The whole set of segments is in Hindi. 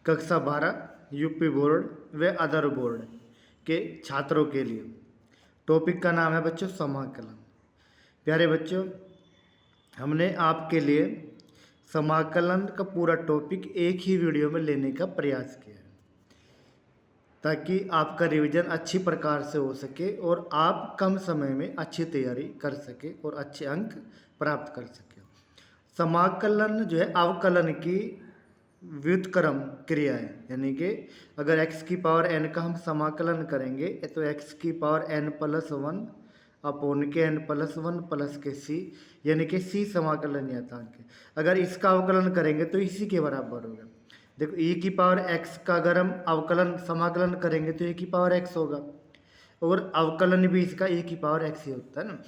कक्षा 12 यूपी बोर्ड व अदर बोर्ड के छात्रों के लिए। टॉपिक का नाम है बच्चों समाकलन। प्यारे बच्चों, हमने आपके लिए समाकलन का पूरा टॉपिक एक ही वीडियो में लेने का प्रयास किया है ताकि आपका रिवीजन अच्छी प्रकार से हो सके और आप कम समय में अच्छी तैयारी कर सके और अच्छे अंक प्राप्त कर सके। समाकलन जो है अवकलन की व्युत्क्रम क्रिया है, यानी कि अगर x की पावर n का हम समाकलन करेंगे तो x की पावर n प्लस 1 अपॉन के n प्लस 1 प्लस के c, यानी कि c समाकलन नियतांक है। अगर इसका अवकलन करेंगे तो इसी के बराबर होगा। देखो e की पावर x का अगर हम अवकलन समाकलन करेंगे तो e की पावर x होगा, और अवकलन भी इसका e की पावर x ही होता है ना।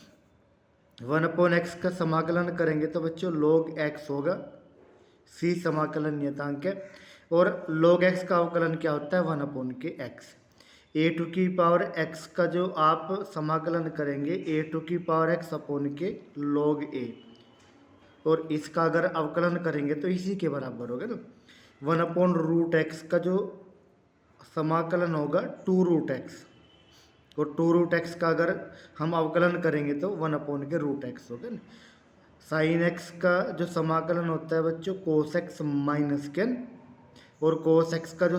1/x का समाकलन करेंगे तो बच्चों log x होगा, c समाकलन नियतांक है, और log x का अवकलन क्या होता है 1/x। a2 की पावर x का जो आप समाकलन करेंगे a2 की पावर x अपॉन के log a, और इसका अगर अवकलन करेंगे तो इसी के बराबर होगा ना। 1/√x का जो समाकलन होगा 2√x, और 2√x का अगर हम अवकलन करेंगे तो 1/√x होगा ना। साइन x का जो समाकलन होता है बच्चों cos x माइनस के, और cos x का जो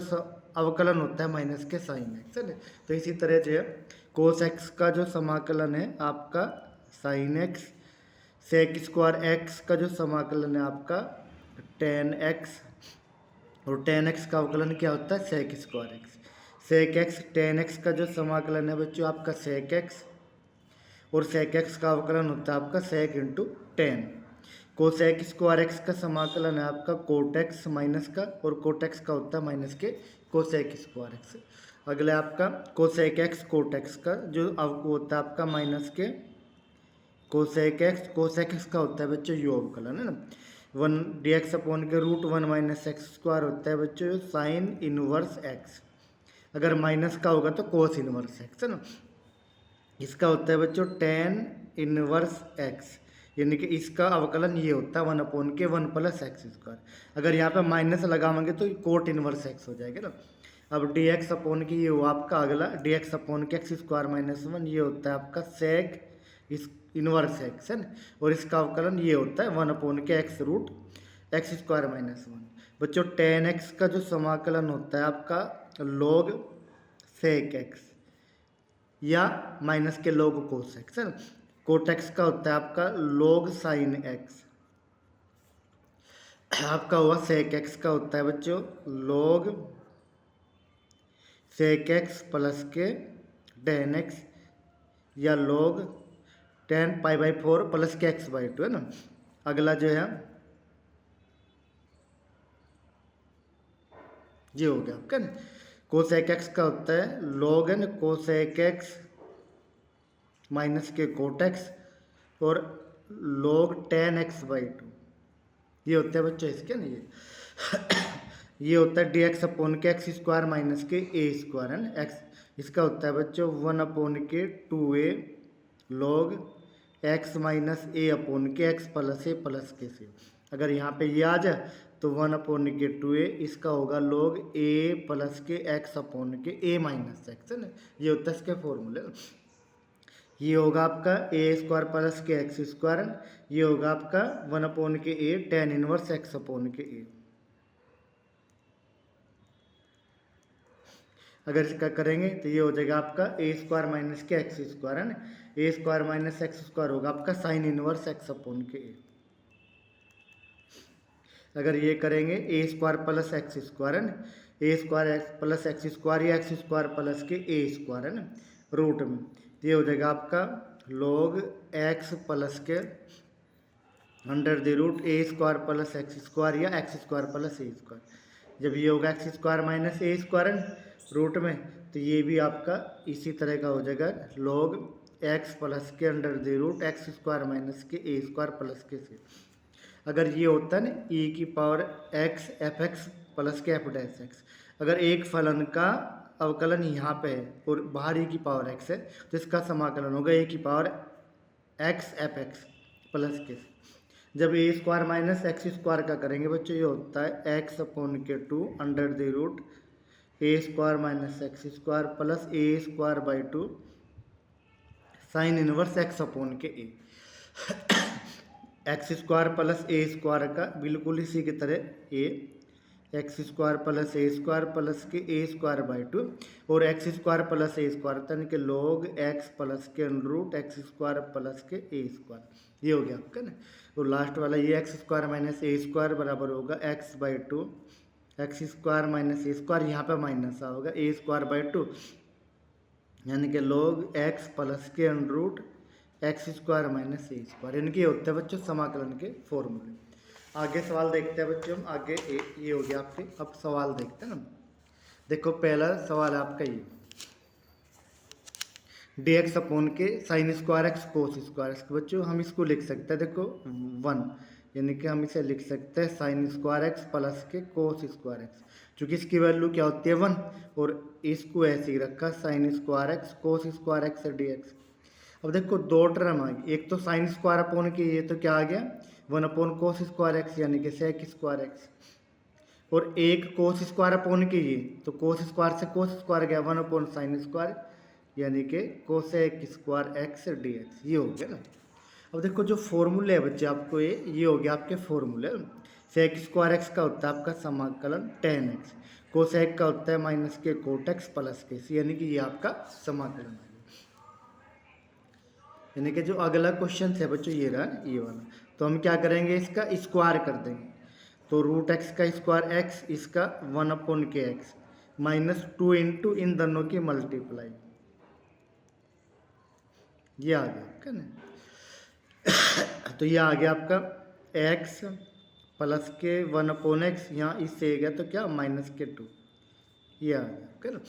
अवकलन होता है माइनस के साइन x है ना। तो इसी तरह जो है cos x का जो समाकलन है आपका sine x, sec square x का जो समाकलन है आपका tan x, और tan x का अवकलन क्या होता है sec square x। sec x tan x का जो समाकलन है बच्चों आपका sec x, और sec x का अवकलन होता है आपका sec into tan। cosec square x का समाकलन है आपका cot x माइनस का, और cot x का होता है माइनस के cosec स्क्वायर x। अगला आपका cosec x cot x का जो होता है आपका माइनस के cosec x का होता है बच्चों यो अवकलन है ना। 1 dx अपॉन के √1 माइनस एक्स स्क्वायर होता है बच्चों साइन इनवर्स x। अगर माइनस का होगा तो कोस इनवर्स x है ना। इसका होता है बच्चों tan इनवर्स x, यानी कि इसका अवकलन ये होता है 1/1 प्लस एक्स स्क्वायर। अगर यहाँ पे माइनस लगाएंगे तो कोट इनवर्स x हो जाएगा ना। अब dx अपॉन की ये हुआ आपका अगला dx अपॉन के एक्स स्क्वायर माइनस 1, ये होता है आपका सेक इस इनवर्स x है ना, और इसका अवकलन ये होता है 1/x x स्क्वायर माइनस 1। बच्चों tan x का जो समाकलन होता है आपका log सेक x या माइनस के log कोस x है ना। कोट x का होता है आपका log साइन x, आपका हुआ सेक x का होता है बच्चों log सेक x प्लस के tan x, या log tan π/4 प्लस के x/2 है ना। अगला जो है ये हो गया आपका ना। कोसेक x का होता है log है ना कोसेक x माइनस के कोट x, और log tan x/2 ये होता है बच्चों इसके ना। ये होता है dx अपॉन के एक्स स्क्वायर माइनस के a स्क्वायर है ना। x इसका होता है बच्चों 1/2a log x minus a upon के एक्स प्लस a प्लस के c। अगर यहाँ पे ये आ जाए तो 1/2a, इसका होगा log a प्लस के एक्स अपॉन के a माइनस एक्स है ना। ये होता है इसके फॉर्मूले। ये होगा आपका a स्क्वायर प्लस के एक्स स्क्वायर, ये होगा आपका 1/a tan inverse x upon के a। अगर इसका करेंगे तो ये हो जाएगा आपका a स्क्वायर माइनस के एक्स स्क्वायर है ना। a square minus x square होगा आपका साइन इनवर्स x अपॉन के a। अगर ये करेंगे a square plus x square है ना, a square plus x square या एक्स स्क्वायर प्लस के a स्क्वायर है ना रूट में, ये हो जाएगा आपका log x प्लस के under the root a square plus x square या x square plus a square. जब ये होगा x square minus a square root में, तो ये भी आपका इसी तरह का हो जाएगा log x प्लस के under the root x square minus के a स्क्वायर प्लस के c। अगर ये होता है ना e की पावर x fx प्लस के f डैश x, अगर एक फलन का अवकलन यहाँ पे है और बाहर e की पावर x है तो इसका समाकलन होगा e की पावर x fx प्लस के c। जब ए स्क्वायर माइनस एक्स स्क्वायर का करेंगे बच्चों, ये होता है एक्स अपॉन के 2 under the root a square minus x square plus a square by 2 sine inverse x upon के a. X square plus a square का बिल्कुल इसी की तरह a x square plus a square plus के ए स्क्वायर बाई 2 और x square plus a square यानी कि लॉग एक्स प्लस के रूट एक्स स्क्वायर प्लस के ए स्क्वायर। ये हो गया आपका ना। और लास्ट वाला ये x square minus a square बराबर होगा x by 2 x square minus a square, यहाँ पे माइनस होगा ए स्क्वायर बाई 2 यानी कि लॉग एक्स प्लस के root x square minus a square. इनके होते हैं बच्चों समाकलन के फॉर्मूले। आगे सवाल देखते हैं बच्चों हम। आगे ये हो गया आपके। अब सवाल देखते हैं ना। देखो पहला सवाल है आपका ये, डी एक्स अपॉन के sine square x cos square x. बच्चों हम इसको लिख सकते हैं, देखो 1 यानी कि हम इसे लिख सकते हैं साइन स्क्वायर एक्स प्लस के कोस स्क्वायर एक्स, चूँकि इसकी वैल्यू क्या होती है 1 और इसको ऐसे ही रखा sine square x cos square x d x. अब देखो दो टर्म आ गई, एक तो साइन स्क्वायर अपॉन के ये तो क्या आ गया 1 अपॉन कोस स्क्वायर एक्स यानी कि सेक स्क्वायर एक्स, और एक कोस स्क्वायर अपॉन के ये तो कोस स्क्वायर से कोस स्क्वायर गया 1 अपॉन साइन स्क्वायर यानी कि cosec square x d x. ये हो गया ना। अब देखो जो फॉर्मूले है बच्चे आपको ये हो गया आपके फॉर्मूले। सेक स्क्वायर एक्स का होता है आपका समाकलन tan एक्स, कोसेक का होता है माइनस के कोट एक्स प्लस के सी, यानी कि ये आपका समाकलन है। यानी कि जो अगला क्वेश्चन है बच्चों ये रहा ये वाला, तो हम क्या करेंगे इसका स्क्वायर कर देंगे। तो रूट एक्स का स्क्वायर एक्स, इसका 1 अपॉन के एक्स माइनस 2 इंटू इन दोनों की मल्टीप्लाई, ये आ गया आपका ना। तो ये आ गया आपका एक्स प्लस के 1 अपॉन एक्स, यहाँ इससे गया तो क्या माइनस के 2, ये आ गया आपका ना।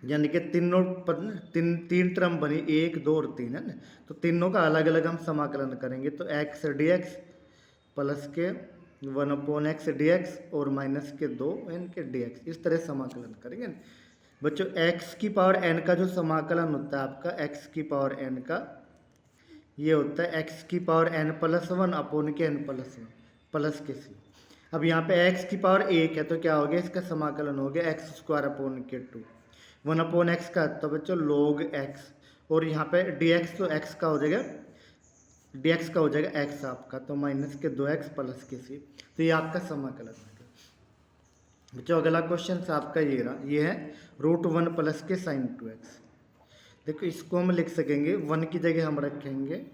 यानी कि तीन टर्म बनी 1 2 और 3 है ना। तो तीनों का अलग अलग हम समाकलन करेंगे। तो एक्स डी एक्स प्लस के 1 अपॉन एक्स डी एक्स और माइनस के 2 एन के डी एक्स, इस तरह समाकलन करेंगे ना बच्चों। एक्स की पावर एन का जो समाकलन होता है आपका एक्स की पावर एन का, ये होता है एक्स की पावर एन प्लस 1 अपॉन के एन प्लस 1 प्लस के सी। अब यहाँ पे एक्स की पावर 1 है तो क्या हो गया इसका समाकलन हो गया एक्स स्क्वायर अपॉन के 2 1 अपॉन एक्स का, तो बच्चों लॉग एक्स, और यहाँ पे डी एक्स तो एक्स का हो जाएगा, डी एक्स का हो जाएगा एक्स आपका, तो माइनस के 2x प्लस के सी। तो ये आपका समाकलन है बच्चों। अगला क्वेश्चन आपका ये रहा, ये है रूट 1 प्लस के साइन 2x। देखो इसको हम लिख सकेंगे 1 की जगह हम रखेंगे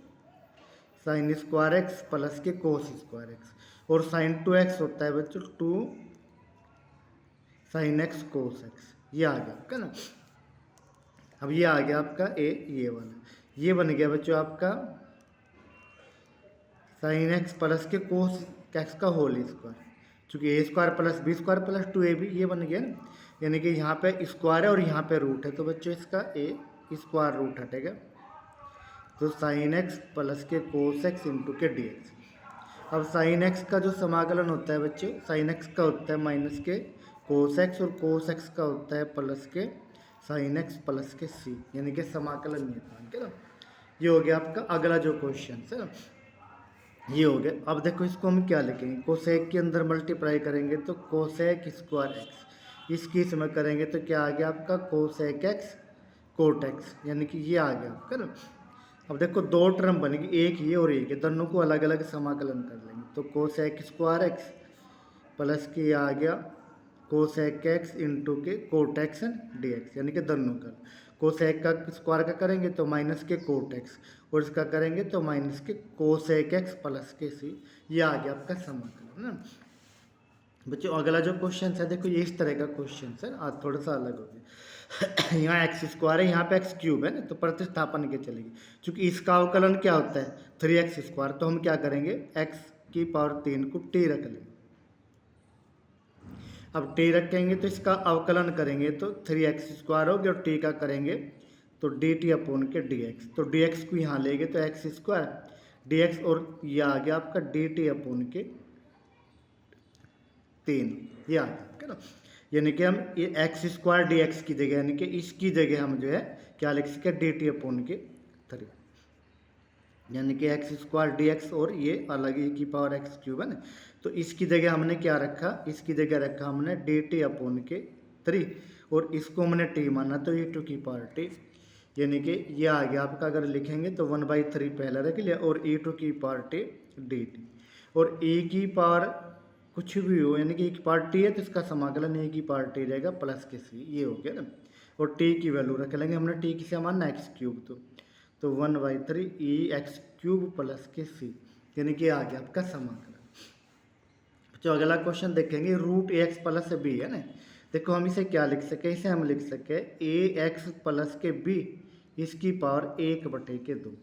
साइन स्क्वायर एक्स प्लस के कोस स्क्वायर एक्स, और साइन 2x होता है बच्चों 2 साइन एक्स कोस एक्स। ये आ गया आपका ना। अब ये आ गया आपका ये वाला, ये बन गया बच्चों आपका साइन एक्स प्लस के कोस एक्स का होल स्क्वायर, चूँकि a square plus b square plus 2ab ये बन गया ना। यानी कि यहाँ पे स्क्वायर है और यहाँ पे रूट है, तो बच्चों इसका ए स्क्वायर रूट हटेगा, तो साइन एक्स प्लस के कोस एक्स इंटू के डी एक्स। अब साइन एक्स का जो समाकलन होता है बच्चों, साइन एक्स का होता है माइनस के कोस एक्स और कोस एक्स का होता है प्लस के साइन एक्स प्लस के सी, यानी कि समाकलन ये ना। ये हो गया आपका अगला जो क्वेश्चन है, ये हो गया। अब देखो इसको हम क्या लिखेंगे, कोसेक के अंदर मल्टीप्लाई करेंगे तो कोसेक स्क्वायर एक्स, इसकी इसमें करेंगे तो क्या आ गया आपका कोसेक एक्स कोट एक्स, यानी कि ये आ गया आपका ना। अब देखो दो टर्म बनेगी, एक ये और एक, दोनों को अलग अलग समाकलन कर लेंगे। तो कोसेक स्क्वायर एक्स प्लस के ये आ गया कोसेक एक्स इंटू के कोट एक्स डी एक्स, यानी कि दोनों का कोसेक का स्क्वायर का करेंगे तो माइनस के कोट एक्स, और इसका करेंगे तो माइनस के कोसेक एक्स प्लस के सी। ये आ गया आपका समाकलन ना बच्चों। अगला जो क्वेश्चन है देखो ये इस तरह का क्वेश्चन है, आज थोड़ा सा अलग हो गया। यहाँ एक्स स्क्वायर है, यहाँ पे एक्स क्यूब है ना, तो प्रतिस्थापन के चलेगी। चूँकि इसका अवकलन क्या होता है 3x स्क्वायर, तो हम क्या करेंगे x की पावर 3 को t रख लेंगे। अब t रखेंगे तो इसका अवकलन करेंगे तो 3x स्क्वायर हो गया, और t का करेंगे तो dt अपॉन के dx, तो dx को यहाँ लेंगे तो x स्क्वायर dx, और ये आ गया आपका dt अपॉन के 3, ये आ गया ना। यानी कि हम ये एक्स स्क्वायर डी एक्स की जगह, यानी कि इसकी जगह हम जो है क्या लिख सके dt अपॉन के 3। यानी कि एक्स स्क्वायर डी एक्स, और ये अलग e की पावर एक्स क्यूब है ना। तो इसकी जगह हमने क्या रखा, इसकी जगह रखा हमने डी टी अपॉन के 3, और इसको हमने टी माना तो e टू की पावर टी, यानी कि ये आ गया आपका। अगर लिखेंगे तो 1/3 पहले रख लिया और e टू की पावर टी डी टी, और e की पावर कुछ भी हो यानी कि e की पावर टी है तो इसका समाकलन e की पावर टी रहेगा प्लस के सी, ये हो गया ना। और t की वैल्यू रख लेंगे हमने, t की से मानना एक्स क्यूब, तो 1/3 ई एक्स क्यूब प्लस के सी, यानी कि आ गया आपका समाकलन। जो अगला क्वेश्चन देखेंगे रूट ए एक्स प्लस बी है ना। देखो हम इसे क्या लिख सके, इसे हम लिख सके ए एक्स प्लस के बी इसकी पावर 1/2।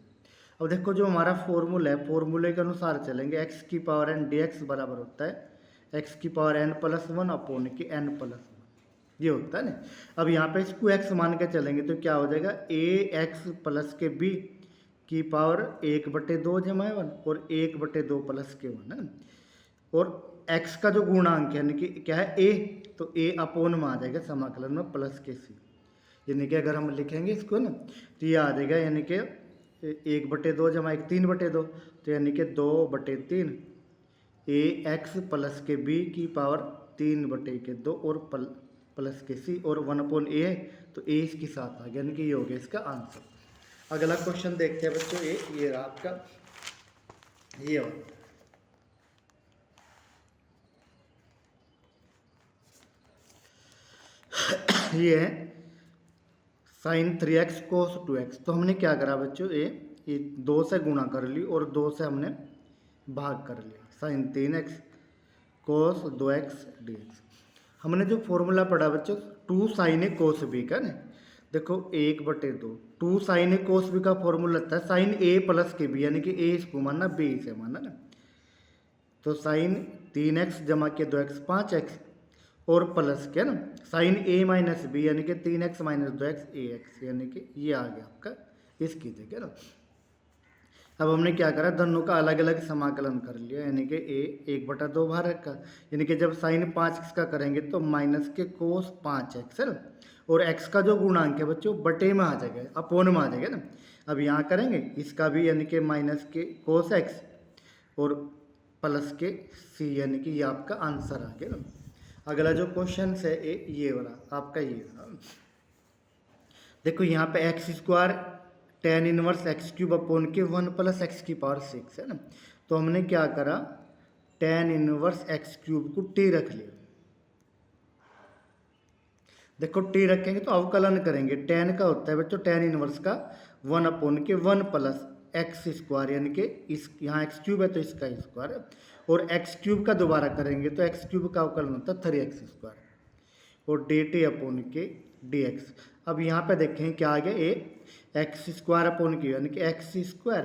अब देखो जो हमारा फॉर्मूला है, फॉर्मूले के अनुसार चलेंगे, एक्स की पावर एन डी एक्स बराबर होता है एक्स की पावर एन प्लस 1 अपॉन के एन प्लस 1, ये होता है ना। अब यहाँ पे इसको एक्स मान के चलेंगे तो क्या हो जाएगा, ए एक्स प्लस के बी की पावर 1/2 जमा 1 और 1/2 प्लस के 1 है। और एक्स का जो गुणांक है यानी कि क्या है ए, तो ए अपोन में आ जाएगा समाकलन में प्लस के सी, यानी कि अगर हम लिखेंगे इसको ना तो ये आ जाएगा यानी कि 1/2 जमा 1 3/2, तो यानी कि 2/3 ए एक्स प्लस के बी की पावर 3/2 और प्लस के सी, और 1/a है तो ए इसके साथ आ गया, यानी कि ये हो गया इसका आंसर। अगला क्वेश्चन देखते हैं बच्चों, ये रहा आपका, ये वाला ये है साइन 3x कोस 2x। तो हमने क्या करा बच्चों, ये 2 से गुणा कर ली और 2 से हमने भाग कर लिया, साइन 3x कोस 2x dx। हमने जो फॉर्मूला पढ़ा बच्चों 2 साइन ए कोस बी का ना, देखो 1/2 2 साइन ए कोस बी का फॉर्मूला लगता है साइन ए प्लस के बी, यानी कि ए इसको मानना बी इसे मानना ना। तो साइन 3x जमा के 2x 5x और प्लस के ना साइन ए माइनस बी यानी कि 3x माइनस 2x ए एक्स, यानी कि ये आ गया आपका इसकी जगह ना। अब हमने क्या करा, दोनों का अलग अलग समाकलन कर लिया, यानी कि ए 1/2 बाहर रखा, यानी कि जब साइन 5x का करेंगे तो माइनस के कोस 5x है ना, और x का जो गुणांक है बच्चों बटे में आ जाएगा, अपोन में आ जाएगा ना। अब यहाँ करेंगे इसका भी यानी कि माइनस के कोस x और प्लस के c, यानी कि ये आपका आंसर आ गया ना। अगला जो क्वेश्चन है ये वाला आपका, ये देखो यहाँ पे x square tan inverse x cube upon के 1 प्लस एक्स की पावर 6 है ना। तो हमने क्या करा, tan इनवर्स एक्स क्यूब को t रख लिया। देखो t रखेंगे तो अवकलन करेंगे, tan का होता है बच्चों tan इनवर्स का 1 अपॉन के 1 प्लस एक्स स्क्वायर, यानी कि इस यहाँ एक्स क्यूब है तो इसका स्क्वायर है, और एक्स क्यूब का दोबारा करेंगे तो एक्स क्यूब का अवकलन होता है 3x स्क्वायर, और डी टी अपॉन के डी एक्स। अब यहाँ पे देखें क्या आ गया, ए एक्स स्क्वायर अपॉन के यानी कि एक्स स्क्वायर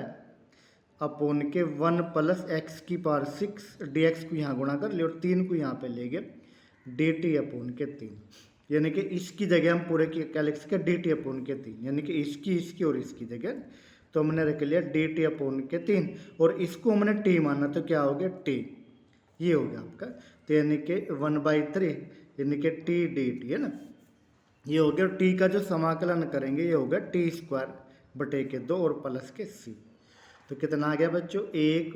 अपॉन के 1 प्लस एक्स की पावर 6 डी एक्स को यहाँ गुणा कर लिया और 3 को यहाँ पे ले गए डी टी अपॉन के 3, यानी कि इसकी जगह हम पूरे की क्या लिख सके डी टी अपॉन के 3, यानी कि इसकी और इसकी जगह तो हमने रख लिया डी टी अपॉन के 3, और इसको हमने टी माना तो क्या हो गया टी, ये हो गया आपका। तो यानी कि 1/3 यानी कि टी डी टी है ना, ये हो गया। टी का जो समाकलन करेंगे ये होगा टी स्क्वायर बटे के 2 और प्लस के सी, तो कितना आ गया बच्चों 1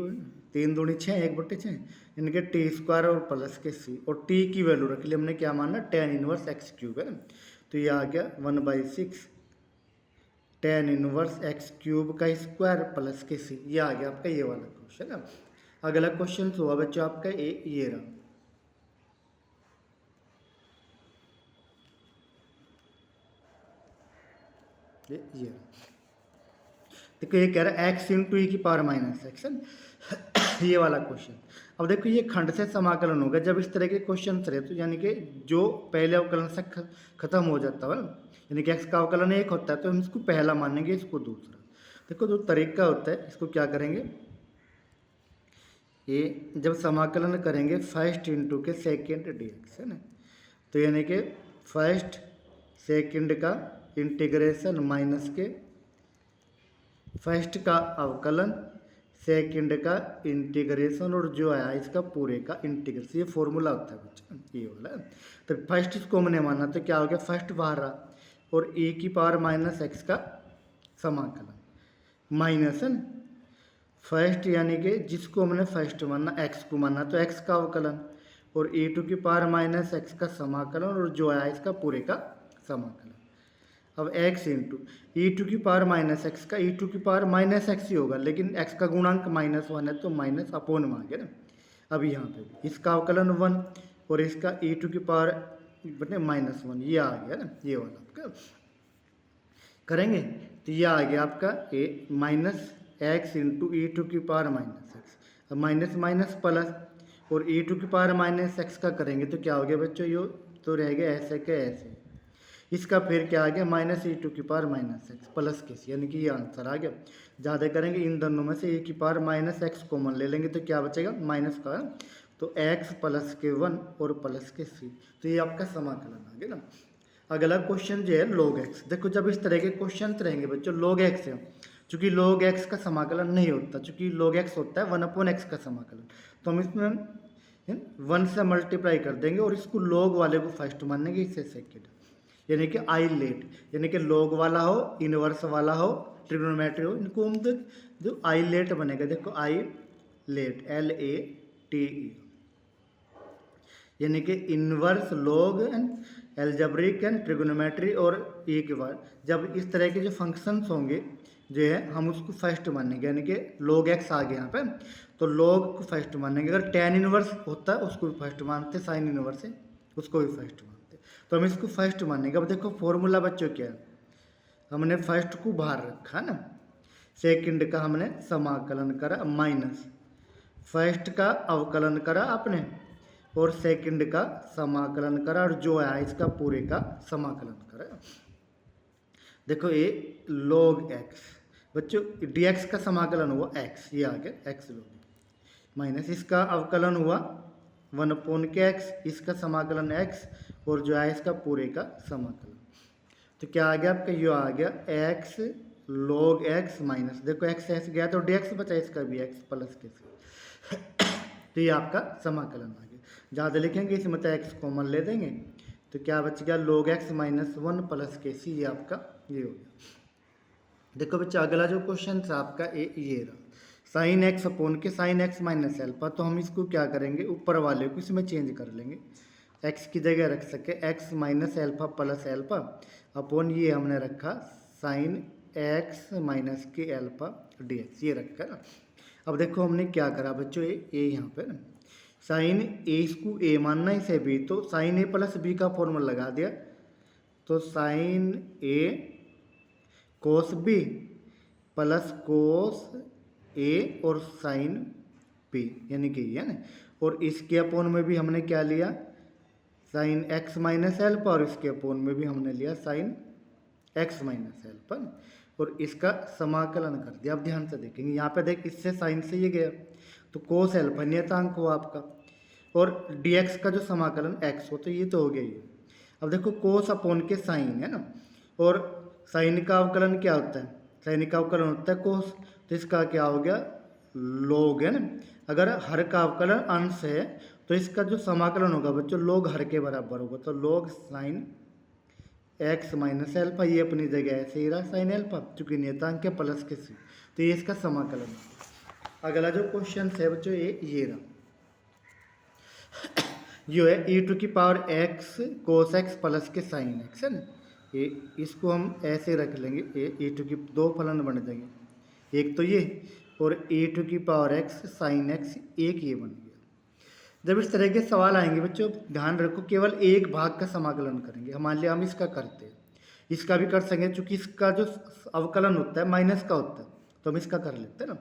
3 दूनी 6 1/6, यानी कि टी स्क्वायर और प्लस के सी, और टी की वैल्यू रख ली हमने क्या माना tan इनवर्स एक्स क्यूब है ना। तो ये आ गया 1/6 tan इनवर्स एक्स क्यूब का स्क्वायर प्लस के सी, ये आ गया आपका ये वाला क्वेश्चन है। अगला क्वेश्चन हुआ बच्चों आपका ये रहा, ये देखो ये कह रहा है एक्स इंटू ई की पावर माइनस एक्स है ये वाला क्वेश्चन। अब देखो ये खंड से समाकलन होगा, जब इस तरह के क्वेश्चन रहे तो यानी कि जो पहले अवकलन से खत्म हो जाता है ना, यानी कि एक्स का अवकलन एक होता है तो हम इसको पहला मानेंगे, इसको दूसरा। देखो जो तरीका होता है इसको क्या करेंगे, ये जब समाकलन करेंगे फर्स्ट इंटू के सेकेंड डी एक्स है ना, तो यानी कि फर्स्ट सेकेंड का इंटीग्रेशन माइनस के फर्स्ट का अवकलन सेकंड का इंटीग्रेशन और जो आया इसका पूरे का इंटीग्रेशन, ये फॉर्मूला होता है बच्चा ये वाला। तो फर्स्ट इसको हमने माना तो क्या हो गया फर्स्ट बाहर रहा और e की पावर माइनस एक्स का समाकलन माइनस है ना, फर्स्ट यानी कि जिसको हमने फर्स्ट माना एक्स को माना तो एक्स का अवकलन, और e टू की पावर माइनस एक्स का समाकलन, और जो आया इसका पूरे का समाकलन। अब x इंटू ई टू की पावर माइनस एक्स का ई टू की पावर माइनस एक्स ही होगा, लेकिन x का गुणांक -1 है तो माइनस अपोन में आ गया ना। अब यहाँ पे भी इसका अवकलन 1 और इसका ई टू की पावर बने -1, ये आ गया ना, ये वाला आपका करेंगे तो ये आ गया आपका a minus x into e to की पावर माइनस एक्स। अब माइनस माइनस प्लस, और ई टू की पावर माइनस एक्स का करेंगे तो क्या हो गया बच्चों, यो तो रह गया ऐसे के ऐसे। इसका फिर क्या आ गया माइनस ई टू की पावर माइनस एक्स प्लस के सी, यानी कि ये आंसर आ गया। ज़्यादा करेंगे इन दोनों में से e की पावर माइनस एक्स कॉमन ले लेंगे तो क्या बचेगा माइनस का, तो x प्लस के 1 और प्लस के c, तो ये आपका समाकलन आ गया ना। अगला क्वेश्चन जो है log x। देखो जब इस तरह के क्वेश्चन रहेंगे बच्चों log x है, चूँकि log x का समाकलन नहीं होता, चूँकि log x होता है 1/x का समाकलन, तो हम इसमें 1 से मल्टीप्लाई कर देंगे और इसको log वाले को फर्स्ट मानेंगे, इसे सेकेंड, यानी कि आई लेट, यानी कि log वाला हो इनवर्स वाला हो ट्रिग्नोमेट्री हो, इनको हम तो जो आई लेट बनेगा, देखो आई लेट LATE, यानी कि inverse log and algebraic and trigonometry, और e के बाद जब इस तरह के जो फंक्शंस होंगे जो है हम उसको फर्स्ट मानेंगे, यानी कि log x आ गया यहाँ पे तो log को फर्स्ट मानेंगे। अगर tan इनवर्स होता है उसको भी फर्स्ट मानते, साइन इनवर्स है उसको भी फर्स्ट मानते, तो हम इसको फर्स्ट मानेंगे। अब देखो फॉर्मूला बच्चों क्या है, हमने फर्स्ट को बाहर रखा ना, सेकंड का हमने समाकलन करा माइनस, फर्स्ट का अवकलन करा आपने और सेकंड का समाकलन करा, और जो आया इसका पूरे का समाकलन करा। देखो ये log x बच्चों dx का समाकलन हुआ x, ये आ गया x log माइनस इसका अवकलन हुआ 1/x, इसका समाकलन x, और जो आया इसका पूरे का समाकलन, तो क्या आ गया आपका, ये आ गया x log x माइनस, देखो x ऐसे गया तो dx बचा, इसका भी x प्लस के तो ये आपका समाकलन आ गया। ज़्यादा लिखेंगे इसमें तो x कॉमन ले देंगे तो क्या बच गया log x माइनस 1 प्लस के सी, ये आपका ये हो गया। देखो बच्चा अगला जो क्वेश्चन था आपका ये रहा, साइन एक्स अपोन के साइन एक्स माइनस एल्फा, तो हम इसको क्या करेंगे ऊपर वाले को इसमें चेंज कर लेंगे, x की जगह रख सके x minus alpha plus alpha upon ये हमने रखा साइन x माइनस के एल्फा dx, ये रखा ना। अब देखो हमने क्या करा बच्चों, ये यहाँ पे ना साइन ए इसको a मानना इसे b, तो साइन a प्लस b का फॉर्मूला लगा दिया, तो sine a cos b plus cos a और साइन b, यानी कि ये ना, और इसके अपोन में भी हमने क्या लिया साइन x माइनस एल्फा, और इसके अपोन में भी हमने लिया साइन x माइनस एल्फा, और इसका समाकलन कर दिया। अब ध्यान से देखेंगे यहाँ पे देख इससे साइन से ये गया तो कोस एल्फा नियतांक हुआ आपका, और dx का जो समाकलन x हो तो ये तो हो गया ये। अब देखो कोस अपोन के साइन है ना, और साइन का अवकलन क्या होता है, साइन का अवकलन होता है कोस, तो इसका क्या हो गया log है ना। अगर हर का अवकलन अंश है तो इसका जो समाकलन होगा बच्चों log हर के बराबर होगा, तो log sine x minus alpha, ये अपनी जगह ऐसे ही रहा साइन एल्फा चूँकि नियतांक है प्लस के सी, तो ये इसका समाकलन। अगला जो क्वेश्चन है बच्चों ये रहा, जो है e टू की पावर x कोस x प्लस के साइन x है ना, ये इसको हम ऐसे रख लेंगे, e टू की दो फलन बन जाएंगे, एक तो ये और e टू की पावर x साइन x एक ये बन गया। जब इस तरह के सवाल आएंगे बच्चों ध्यान रखो केवल एक भाग का समाकलन करेंगे, मान लिया हम इसका करते हैं, इसका भी कर सकेंगे चूँकि इसका जो अवकलन होता है माइनस का होता है, तो हम इसका कर लेते हैं ना।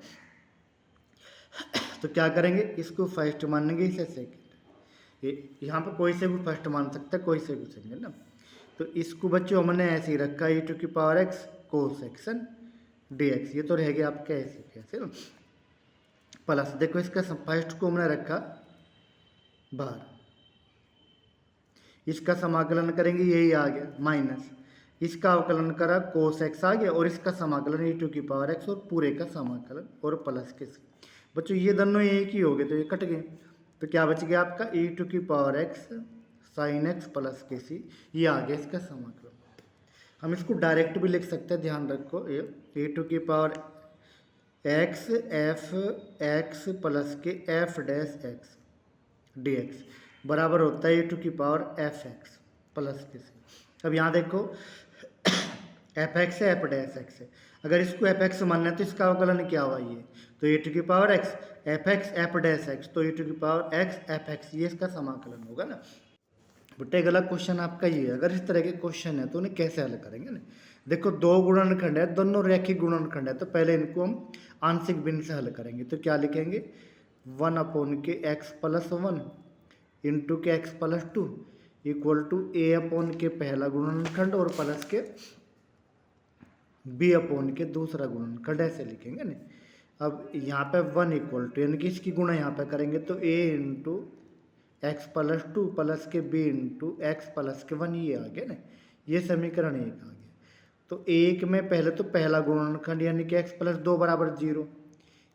तो क्या करेंगे इसको फर्स्ट मानेंगे, इसे सेकेंड, यहाँ पर कोई से भी फर्स्ट मान सकता है कोई से भी सेकेंड ना। तो इसको बच्चों हमने ऐसे ही रखा e टू की पावर x कोस x dx, ये तो रह गया आपका ऐसे कैसे ना प्लस, देखो इसका फर्स्ट को हमने रखा बाहर, इसका समाकलन करेंगे यही आ गया माइनस, इसका अवकलन करा कोस x आ गया, और इसका समाकलन e टू की पावर x और पूरे का समाकलन और प्लस के सी। बच्चों ये दोनों एक ही हो गए तो ये कट गए, तो क्या बच गया आपका e टू की power x sign x plus के सी, ये आ गया इसका समाकलन। हम इसको डायरेक्ट भी लिख सकते हैं, ध्यान रखो ए टू की power x f x plus के f dash x d x बराबर होता है ए टू की पावर एफ एक्स प्लस के सी। अब यहाँ देखो एफ एक्स है एफ डैश एक्स है, अगर इसको एफ एक्स मानना है तो इसका अवकलन क्या हुआ ये, तो ए टू की power x F dash x, तो ए टू की पावर एक्स एफ एक्स, ये इसका समाकलन होगा ना। बेटा अगला क्वेश्चन आपका ये है, अगर इस तरह के क्वेश्चन है तो उन्हें कैसे हल करेंगे ना। देखो दो गुणनखंड है, दोनों रैखिक गुणनखंड है, तो पहले इनको हम आंशिक भिन्न से हल करेंगे। तो क्या लिखेंगे 1 के एक्स प्लस 1 इंटू के x plus 2 equal to A upon के पहला गुणनखंड और प्लस के बी अपॉन के दूसरा गुणनखंड, ऐसे लिखेंगे ना। अब यहाँ पे 1 इक्वल टू यानी कि इसकी गुणा यहाँ पे करेंगे तो ए इंटू एक्स प्लस 2 प्लस के बी इंटू एक्स प्लस के 1, ये आ गया ना, ये समीकरण 1 आ गया। तो एक में पहले तो पहला गुणनखंड यानी कि एक्स प्लस 2 बराबर 0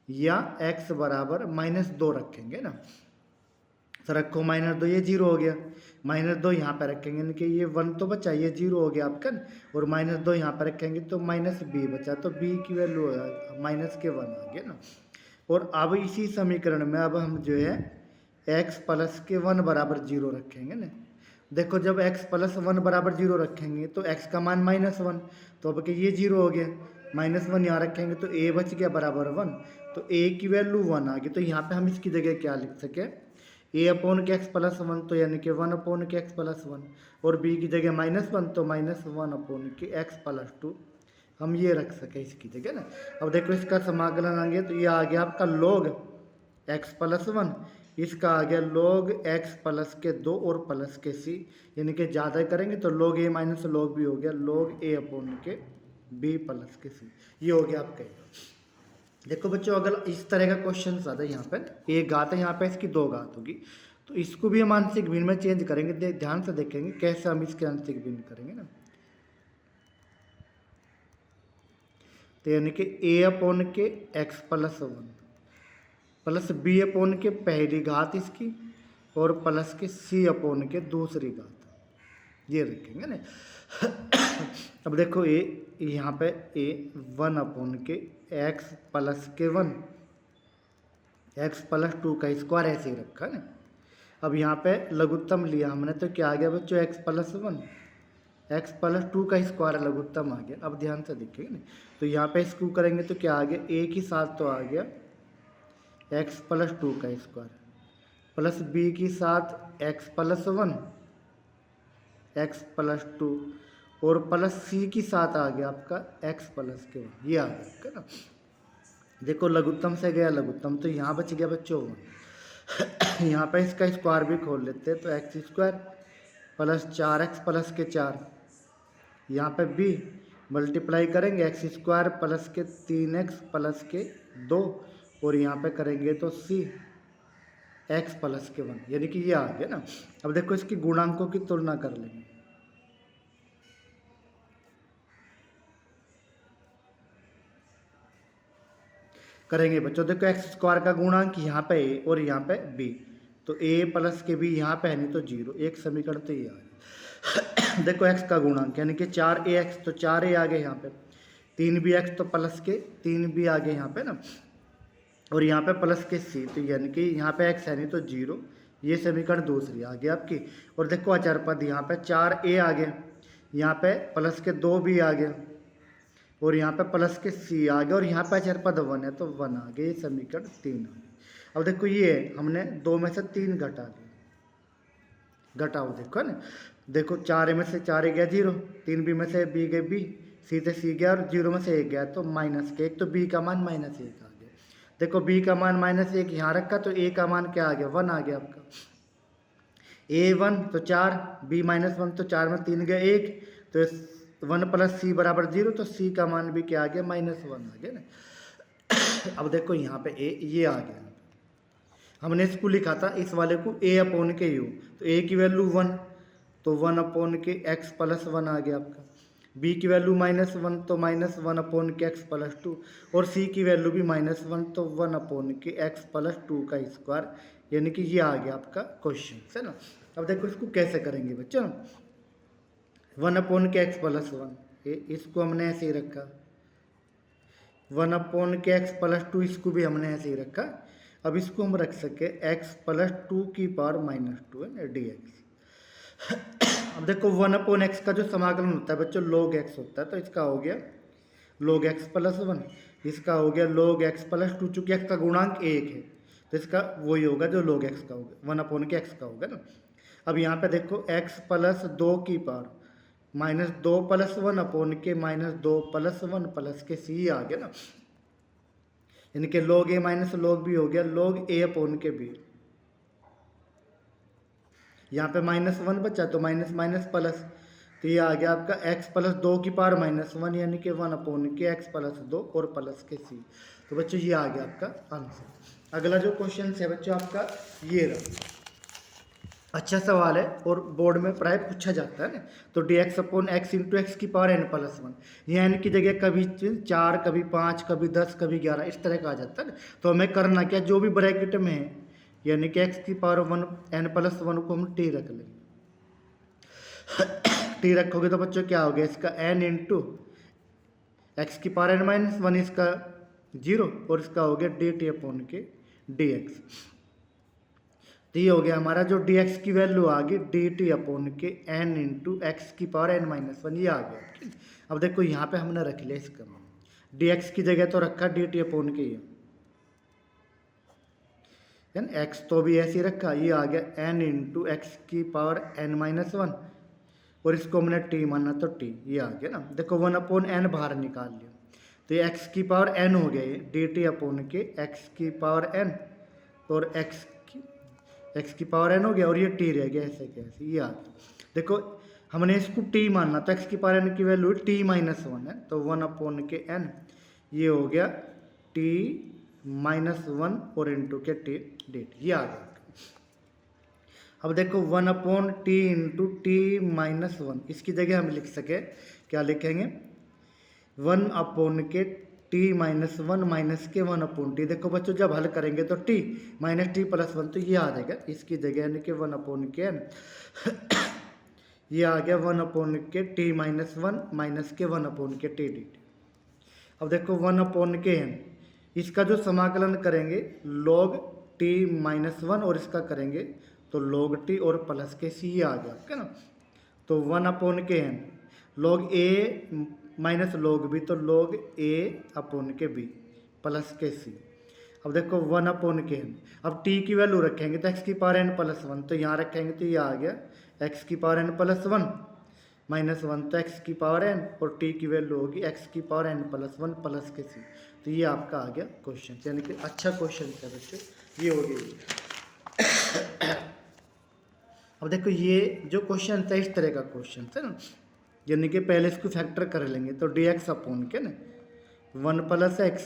या एक्स बराबर -2 रखेंगे ना, तो रखो -2, ये 0 हो गया। -2 यहाँ पर रखेंगे यानी कि ये 1 तो बचा, ये 0 हो गया आपका, और -2 यहाँ पर रखेंगे तो -b बचा, तो b की वैल्यू -1 आ गया ना। और अब इसी समीकरण में अब हम जो है x प्लस के 1 बराबर 0 रखेंगे ना। देखो जब x प्लस 1 बराबर 0 रखेंगे तो x का मान -1, तो अब ये 0 हो गया, -1 यहाँ रखेंगे तो a बच गया बराबर 1, तो a की वैल्यू 1 आ गई। तो यहाँ पे हम इसकी जगह क्या लिख सके, a अपॉन के x प्लस 1, तो यानी कि 1 अपॉन के x प्लस 1, और b की जगह -1 तो -1 अपॉन के x प्लस 2, हम ये रख सके इसकी जगह ना। अब देखो इसका समाकलन आ गया, तो ये आ गया आपका log x प्लस 1, इसका आ गया log x प्लस के 2 और प्लस के c, यानी कि ज़्यादा करेंगे तो log a minus log b हो गया log a अपॉन के b प्लस के c, ये हो गया आपका। देखो बच्चों अगर इस तरह का क्वेश्चन आता है, यहाँ पर एक घात है, यहाँ पे इसकी 2 घात होगी, तो इसको भी हम आंशिक भिन्न में चेंज करेंगे। ध्यान से देखेंगे कैसे हम इसके आंशिक भिन्न करेंगे ना। तो यानी कि a अपॉन के x plus 1 plus b upon के पहली घात इसकी और प्लस के c अपॉन के दूसरी घात, ये रखेंगे ना। अब देखो a यहाँ पे a 1 अपॉन के x प्लस के 1 x प्लस 2 का स्क्वायर ऐसे ही रखा ना। अब यहाँ पे लघुत्तम लिया हमने तो क्या आ गया बच्चों x प्लस 1 x प्लस 2 का स्क्वायर लघुत्तम आ गया। अब ध्यान से देखिए ना, तो यहाँ पे इसको करेंगे तो क्या आ गया, एक ही साथ तो आ गया x प्लस 2 का स्क्वायर प्लस b की साथ x प्लस 1 x प्लस 2 और प्लस c की साथ आ गया आपका x प्लस के 1, ये आ गया ना। देखो लघुत्तम से गया लघुत्तम, तो यहाँ बच गया बच्चों 1। यहाँ पे इसका स्क्वायर भी खोल लेते हैं, तो x square plus 4x plus के 4, यहाँ पे b मल्टीप्लाई करेंगे x स्क्वायर प्लस के 3x प्लस के 2, और यहाँ पे करेंगे तो c x प्लस के 1, यानी कि ये आ गया ना। अब देखो इसकी गुणांकों की तुलना कर लेंगे। करेंगे बच्चों, देखो एक्स स्क्वायर का गुणांक यहाँ पे a और यहाँ पे b, तो a प्लस के b यहाँ पे है नहीं तो 0, एक समीकरण तो ये आ गया। देखो x का गुणांक यानी कि 4ax, तो 4a आ गए यहाँ पे, 3bx तो प्लस के 3b आ गए यहाँ पे ना, और यहाँ पे प्लस के c, तो यानी कि यहाँ पे x है नहीं तो 0, ये समीकरण दूसरी आ गई आपकी। और देखो अचर पद यहाँ पे 4a आ गया, यहाँ पे प्लस के 2b आ गया, और यहाँ पे प्लस के c आ गया, और यहाँ पे अचर पद 1 है तो 1 आ गया, ये समीकरण 3 आ गया। अब देखो ये हमने 2 में से 3 घटा दिया, घटाओ देखो ना। देखो 4 में से 4 गया 0, 3b में से b गए b, c से c गया और 0 में से 1 गया तो -1, तो b का मान -1 आ गया। देखो b का मान -1 यहाँ रखा तो a का मान क्या आ गया, 1 आ गया आपका। a 1 तो 4, b -1 तो 4 में 3 गया 1, तो 1 प्लस c बराबर 0, तो c का मान भी क्या आ गया, -1 आ गया ना। अब देखो यहाँ पे a ये आ गया, हमने इसको लिखा था इस वाले को a अपॉन के u, तो a की वैल्यू 1, तो 1 अपॉन के x प्लस 1 आ गया आपका। b की वैल्यू -1, तो -1 अपॉन के x प्लस 2, और c की वैल्यू भी -1, तो 1 अपॉन के x प्लस 2 का स्क्वायर, यानी कि ये आ गया आपका क्वेश्चन, है ना। अब देखो इसको कैसे करेंगे बच्चों, 1 अपॉन के x प्लस 1, इसको हमने ऐसे ही रखा, 1/x+2, इसको भी हमने ऐसे ही रखा। अब इसको हम रख सके x+2 की पावर -2 है dx। अब देखो 1/x का जो समाकलन होता है बच्चों log x होता है, तो इसका हो गया log x+1, इसका हो गया log x+2। चूंकि x का गुणांक 1 है तो इसका वही होगा जो log x का होगा, 1/x का होगा ना। अब यहाँ पे देखो x+2 की पावर -2 + 1/(-2 + 1 + के c आ गया ना, यानी कि log a minus log b हो गया log a/b। यहाँ पे -1 बचा तो माइनस माइनस प्लस, तो ये आ गया आपका x+2 की पावर -1, यानी कि 1/x+2 और प्लस के c। तो बच्चों ये आ गया आपका आंसर। अगला जो क्वेश्चन है बच्चों आपका ये रहा, अच्छा सवाल है और बोर्ड में प्राय पूछा जाता है ना। तो dx/x × x की पावर n+1, ये n की जगह कभी 4, कभी 5, कभी 10, कभी 11 इस तरह का आ जाता है ना। तो हमें करना क्या, जो भी ब्रैकेट में है यानी कि x की पावर n+1 को हम t रख लेंगे। t रखोगे तो बच्चों क्या हो गया, इसका n × x की पावर n-1, इसका 0 और इसका हो गया dt/dx। तो ये हो गया हमारा जो dx की वैल्यू आ गई dt/n × x की पावर n-1, ये आ गया। अब देखो यहाँ पे हमने रख लिया इसका dx की जगह तो रखा dt/, x तो भी ऐसे ही रखा, ये आ गया n × x की पावर n-1 और इसको हमने t माना तो t, ये आ गया ना। देखो 1/n बाहर निकाल लिया तो ये x की पावर n हो गया, ये dt/, x की पावर n और x की पावर n हो गया और ये t रह गया, ऐसे कैसे ये आ गया। देखो हमने इसको t मानना तो x की पावर n की वैल्यू t-1 है, तो 1/n ये हो गया t-1 और इंटू के t dt, ये आ गया। अब देखो 1/t × t-1, इसकी जगह हम लिख सके क्या लिखेंगे 1/t -1 देखो बच्चों जब हल करेंगे तो t -t+1 तो ये आ जाएगा इसकी जगह, यानी कि 1/n ये आ गया 1/t -1 -1/t dt। अब देखो 1/n इसका जो समाकलन करेंगे log t-1 और इसका करेंगे तो log t और प्लस के c आ गया, है ना। तो 1/n log a minus log b, तो log a/b प्लस के c। अब देखो 1/n, अब t की वैल्यू रखेंगे तो x की पावर n+1, तो यहाँ रखेंगे तो ये आ गया x की पावर n+1 -1 तो x की पावर n और t की वैल्यू होगी x की पावर n+1 प्लस के c। तो ये आपका आ गया क्वेश्चन, यानी कि अच्छा क्वेश्चन है बच्चों, ये हो गया। अब देखो ये जो क्वेश्चन था इस तरह का क्वेश्चन था ना, यानी कि पहले इसको फैक्टर कर लेंगे तो dx/के ना 1 + x,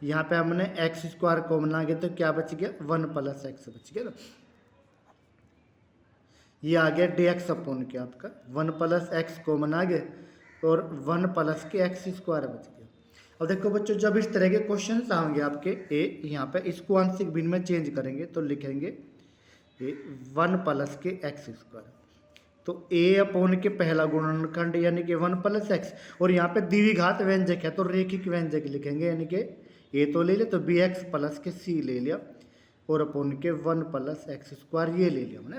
यहाँ पे हमने x² कॉमन आ गया तो क्या बच गया 1 + x बच गया ना। ये आ गया dx/के आपका 1 + x कॉमन आ गया और 1 + के x² बच गया। अब देखो बच्चों जब इस तरह के क्वेश्चन आएंगे आपके यहाँ पे इसको आंशिक भिन्न में चेंज करेंगे तो लिखेंगे 1 + के x², तो a/, के पहला गुणनखंड यानी कि 1 + x और यहाँ पे द्विघात व्यंजक है तो रेखिक व्यंजक लिखेंगे, यानी कि a तो ले लिया तो bx प्लस के c ले लिया और अपॉन के 1 + x² ये ले लिया हमने।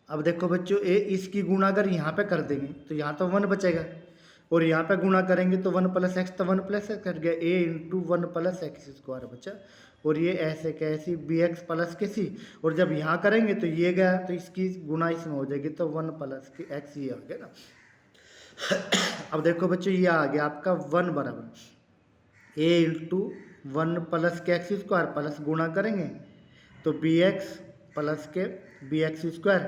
अब देखो बच्चों इसकी गुणा अगर यहाँ पे कर देंगे तो यहाँ तो 1 बचेगा और यहाँ पे गुणा करेंगे तो 1 + x तो 1 + x कर गया a × 1 + x² बचा और ये ऐसे कैसी bx प्लस के c, और जब यहाँ करेंगे तो ये गया तो इसकी गुणा इसमें हो जाएगी तो 1 + के x ये आ गया ना। अब देखो बच्चों ये आ गया आपका 1 बराबर a × 1 + के x² प्लस गुणा करेंगे तो bx प्लस के bx²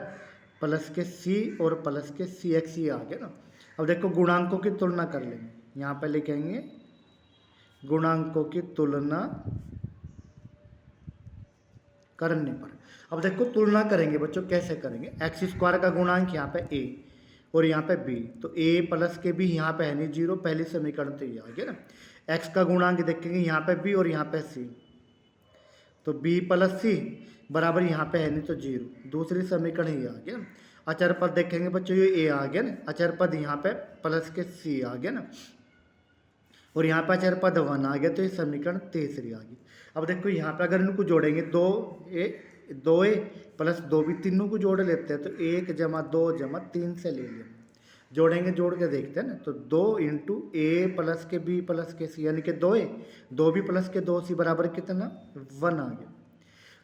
प्लस के c और प्लस के cx ये आ गया ना। अब देखो गुणांकों की तुलना कर लेंगे, यहाँ पे लिखेंगे गुणांकों की तुलना करने पर। अब देखो तुलना करेंगे बच्चों कैसे करेंगे, x² का गुणांक यहाँ पे a और यहाँ पे b, तो a प्लस के b यहाँ पे है नहीं 0, पहले समीकरण तो ये आ गया ना। x का गुणांक देखेंगे यहाँ पे b और यहाँ पे c, तो b + c बराबर यहाँ पे है नहीं तो 0, दूसरी समीकरण ये आ गया। अचर पद देखेंगे बच्चों ये a आ गया ना, अचर पद यहाँ पे प्लस के c आ गया ना, और यहाँ पर अचर पद 1 आ गया, तो ये समीकरण तीसरी आ गई। अब देखो यहाँ पे अगर इनको जोड़ेंगे, 2a प्लस 2 भी तीनों को जोड़ लेते हैं, तो 1 जमा 2 जमा 3 से ले लिया, जोड़ेंगे, जोड़ के देखते हैं ना, तो 2 इंटू ए प्लस के बी प्लस के सी, यानी कि 2a 2b प्लस के 2c बराबर कितना 1 आ गया।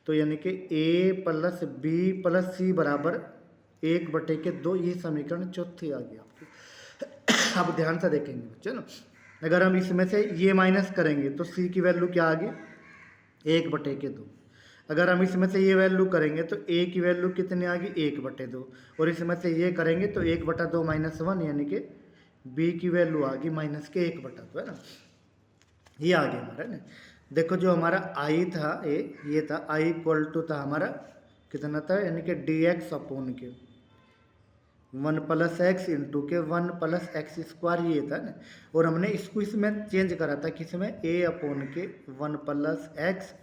तो यानी कि ए प्लस बी प्लस सी बराबर 1/2, ये समीकरण चौथी आ गई आपकी। अब ध्यान से देखेंगे बच्चे ना, अगर हम इसमें से ये माइनस करेंगे तो सी की वैल्यू क्या आ गई 1/2। अगर हम इसमें से ये वैल्यू करेंगे तो ए की वैल्यू कितनी आ गई 1/2, और इसमें से ये करेंगे तो 1/2 माइनस 1, यानी कि बी की वैल्यू आ गई -1/2, है ना, ये आ गया हमारा ना। देखो जो हमारा आई था ये था आई इक्वल टू था हमारा कितना था, यानी कि dx अपॉन के 1 + x इंटू के 1 + x² ये था ना, और हमने इसको इसमें चेंज करा था किसमें a अपॉन के 1 + x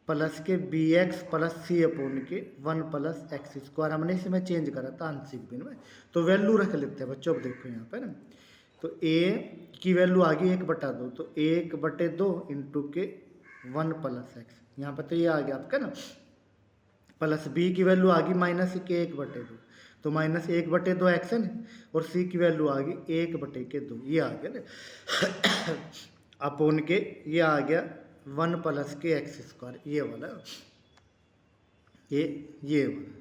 प्लस के bx प्लस c अपॉन के 1 + x² हमने इसमें चेंज करा था आंशिक भिन्न में। तो वैल्यू रख लेते हैं बच्चों। अब देखो यहाँ पर ना, तो a की वैल्यू आ गई 1/2, तो 1/2 इंटू के 1 + x, यहाँ पर तो ये आ गया आपका ना, प्लस b की वैल्यू आ गई -1/2, तो -1/2 x है ना, और c की वैल्यू आ गई 1/2, ये आ गया ना, अपॉन के ये आ गया 1 + के x², ये वाला ये वाला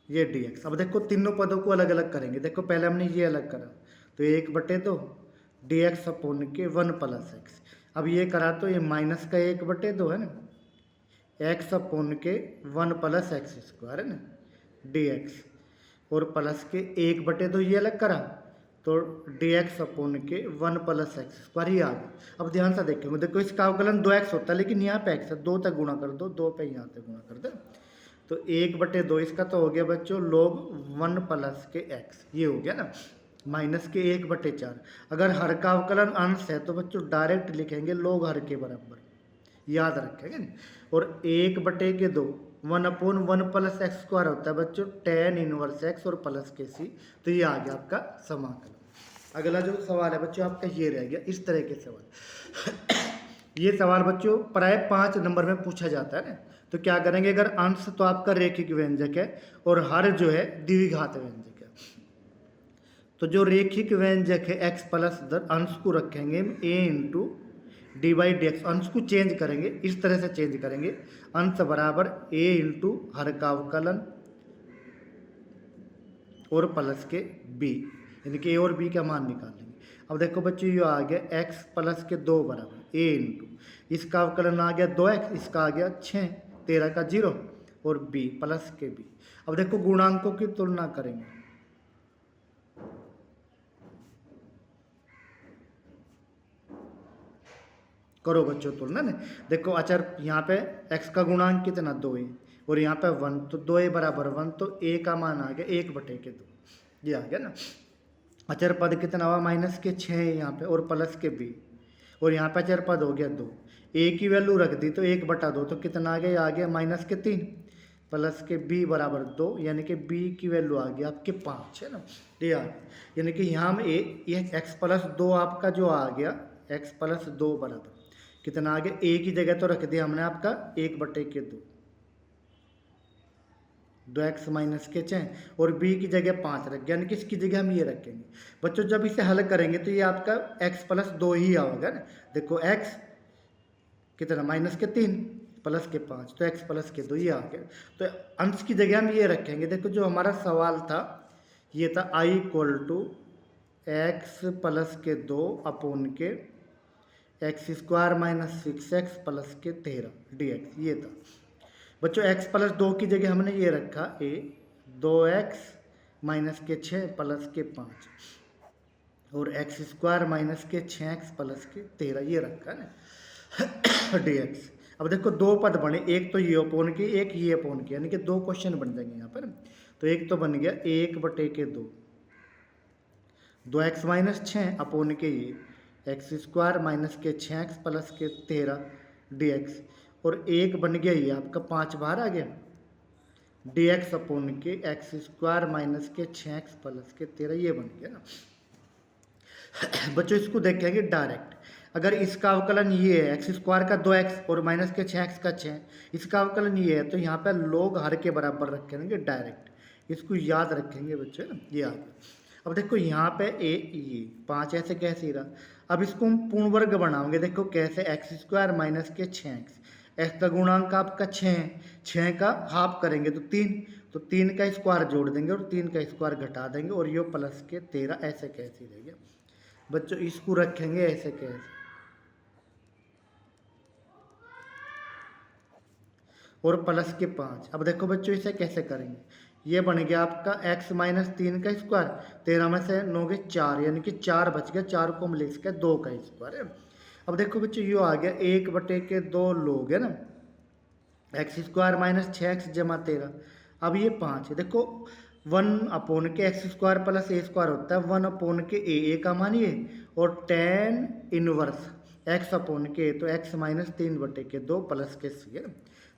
ये dx। अब देखो तीनों पदों को अलग अलग करेंगे। देखो पहले हमने ये अलग करा, तो 1/2 dx अपॉन के 1 + x। अब ये करा तो ये माइनस का 1/2 है ना, x अपॉन के 1 + x² है ना dx, और प्लस के 1/2 ये अलग करा, तो dx अपॉन के 1 + x² ही आ गया। अब ध्यान से देखेंगे, देखो इसका अवकलन 2x होता है, लेकिन यहाँ पे x है, 2 तक गुणा कर दो, 2 पे यहाँ तक गुणा कर दो, तो 1/2 इसका तो हो गया बच्चों log 1 + के x, ये हो गया ना, माइनस के 1/4। अगर हर का अवकलन अंश है तो बच्चों डायरेक्ट लिखेंगे log हर के बराबर, याद रखेंगे ना। और 1/2 1/1 + x² होता है बच्चों tan इनवर्स x और प्लस के c, तो ये आ गया आपका समाकलन। अगला जो सवाल है बच्चों आपका ये रह गया, इस तरह के सवाल। ये सवाल बच्चों प्राय 5 नंबर में पूछा जाता है ना, तो क्या करेंगे, अगर अंश तो आपका रेखिक व्यंजक है और हर जो है द्विघात व्यंजक है, तो जो रेखिक व्यंजक है x प्लस अंश को रखेंगे a इंटू d/dx, अंश को चेंज करेंगे, इस तरह से चेंज करेंगे, अंश बराबर a इंटू हर का अवकलन और प्लस के b, यानी कि a और b का मान निकाल लेंगे। अब देखो बच्चों ये आ गया x प्लस के 2 बराबर a इंटू इसका अवकलन आ गया 2x, इसका आ गया 6, 13 का 0, और b प्लस के b। अब देखो गुणांकों की तुलना करेंगे, करो बच्चों तुलना ने। देखो अचर यहाँ पे x का गुणांक कितना 2 है, और यहाँ पे 1, तो 2a बराबर 1, तो a का मान आ गया 1/2, ये आ गया ना। अचर पद कितना हुआ माइनस के 6 है यहाँ पे, और प्लस के b, और यहाँ पे अचर पद हो गया 2, a की वैल्यू रख दी तो 1/2, तो कितना आ गया, आ गया -3, प्लस के b बराबर 2, यानी कि b की वैल्यू आ गया आपके 5, है ना, ये आ गया। यानी कि यहाँ में ये x + 2 आपका जो आ गया, x + 2 बराबर कितना आ गया, a की जगह तो रख दिया हमने आपका 1/2, 2x माइनस के 6, और b की जगह 5 रख गया, यानी कि इसकी जगह हम ये रखेंगे। बच्चों जब इसे हल करेंगे तो ये आपका x + 2 ही आएगा ना। देखो x कितना -3 प्लस के 5, तो x + के 2 ये आ गया। तो अंश की जगह हम ये रखेंगे। देखो जो हमारा सवाल था ये था i = x + के 2 अपॉन के x² - 6x प्लस के 13 dx, ये था बच्चों। x + 2 की जगह हमने ये रखा a 2x - के 6 प्लस के 5, और x² - के 6x प्लस के 13 ये रखा ना dx। अब देखो 2 पद बने, एक तो ये अपॉन के, एक ये अपॉन के, यानी कि 2 क्वेश्चन बन जाएंगे यहाँ पर। तो एक तो बन गया 1/2, 2x - 6 अपॉन के ये x² - के 6x प्लस के 13 dx, और एक बन गया ये आपका 5 बाहर आ गया dx अपॉन के x² - के 6x प्लस के 13, ये बन गया ना। बच्चों इसको देखेंगे डायरेक्ट। अगर इसका अवकलन ये है एक्स स्क्वायर का 2x और माइनस के 6x का 6, इसका अवकलन ये है, तो यहाँ पे लोग हर के बराबर रखेंगे डायरेक्ट। इसको याद रखेंगे बच्चों ना, ये याद। अब देखो यहाँ पे ये 5 ऐसे कैसे ही रहा। अब इसको हम पूर्ण वर्ग बनाओगे, देखो कैसे, एक्स स्क्वायर माइनस के 6x, एक्स का गुणांक आपका 6 का हाफ करेंगे तो 3, तो 3 का स्क्वायर जोड़ देंगे और 3 का स्क्वायर घटा देंगे और ये प्लस के 13 ऐसे कैसे रहेगा बच्चों। इसको रखेंगे ऐसे कैसे, और प्लस के 5। अब देखो बच्चों इसे कैसे करेंगे, ये बन गया आपका x माइनस 3 का स्क्वायर, 13 में से 9 के 4, यानी कि 4 बच गया, 4 को हम लिख सके 2 का स्क्वायर है। अब देखो बच्चों ये आ गया 1/2 लोग है ना, एक्स स्क्वायर माइनस 6x जमा 13। अब ये 5 है, देखो 1/के x square plus a square होता है 1/के ए का मानिए, और tan इनवर्स x/के, तो x माइनस 3/2 प्लस के सी है ना।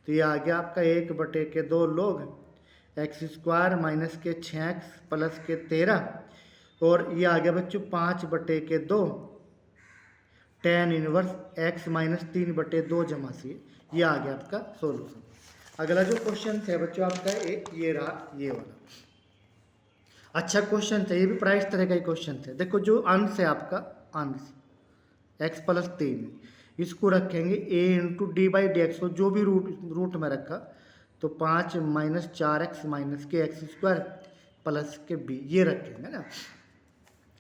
तो ये आ गया आपका 1/2 लोग एक्स स्क्वायर माइनस के 6x प्लस के 13, और ये आ गया बच्चों 5/2 tan इनवर्स x माइनस 3/2 जमा सी, ये आ गया आपका सोल्यूशन। अगला जो क्वेश्चन है बच्चों आपका ये रहा, ये वाला अच्छा क्वेश्चन था, ये भी प्राइस तरह का ही क्वेश्चन था। देखो जो अंश है आपका, अंश x प्लस 3, इसको रखेंगे a into D by D x, जो भी रूट में रखा, तो 5 माइनस 4x माइनस के एक्स स्क्वायर प्लस के b, ये रखेंगे ना।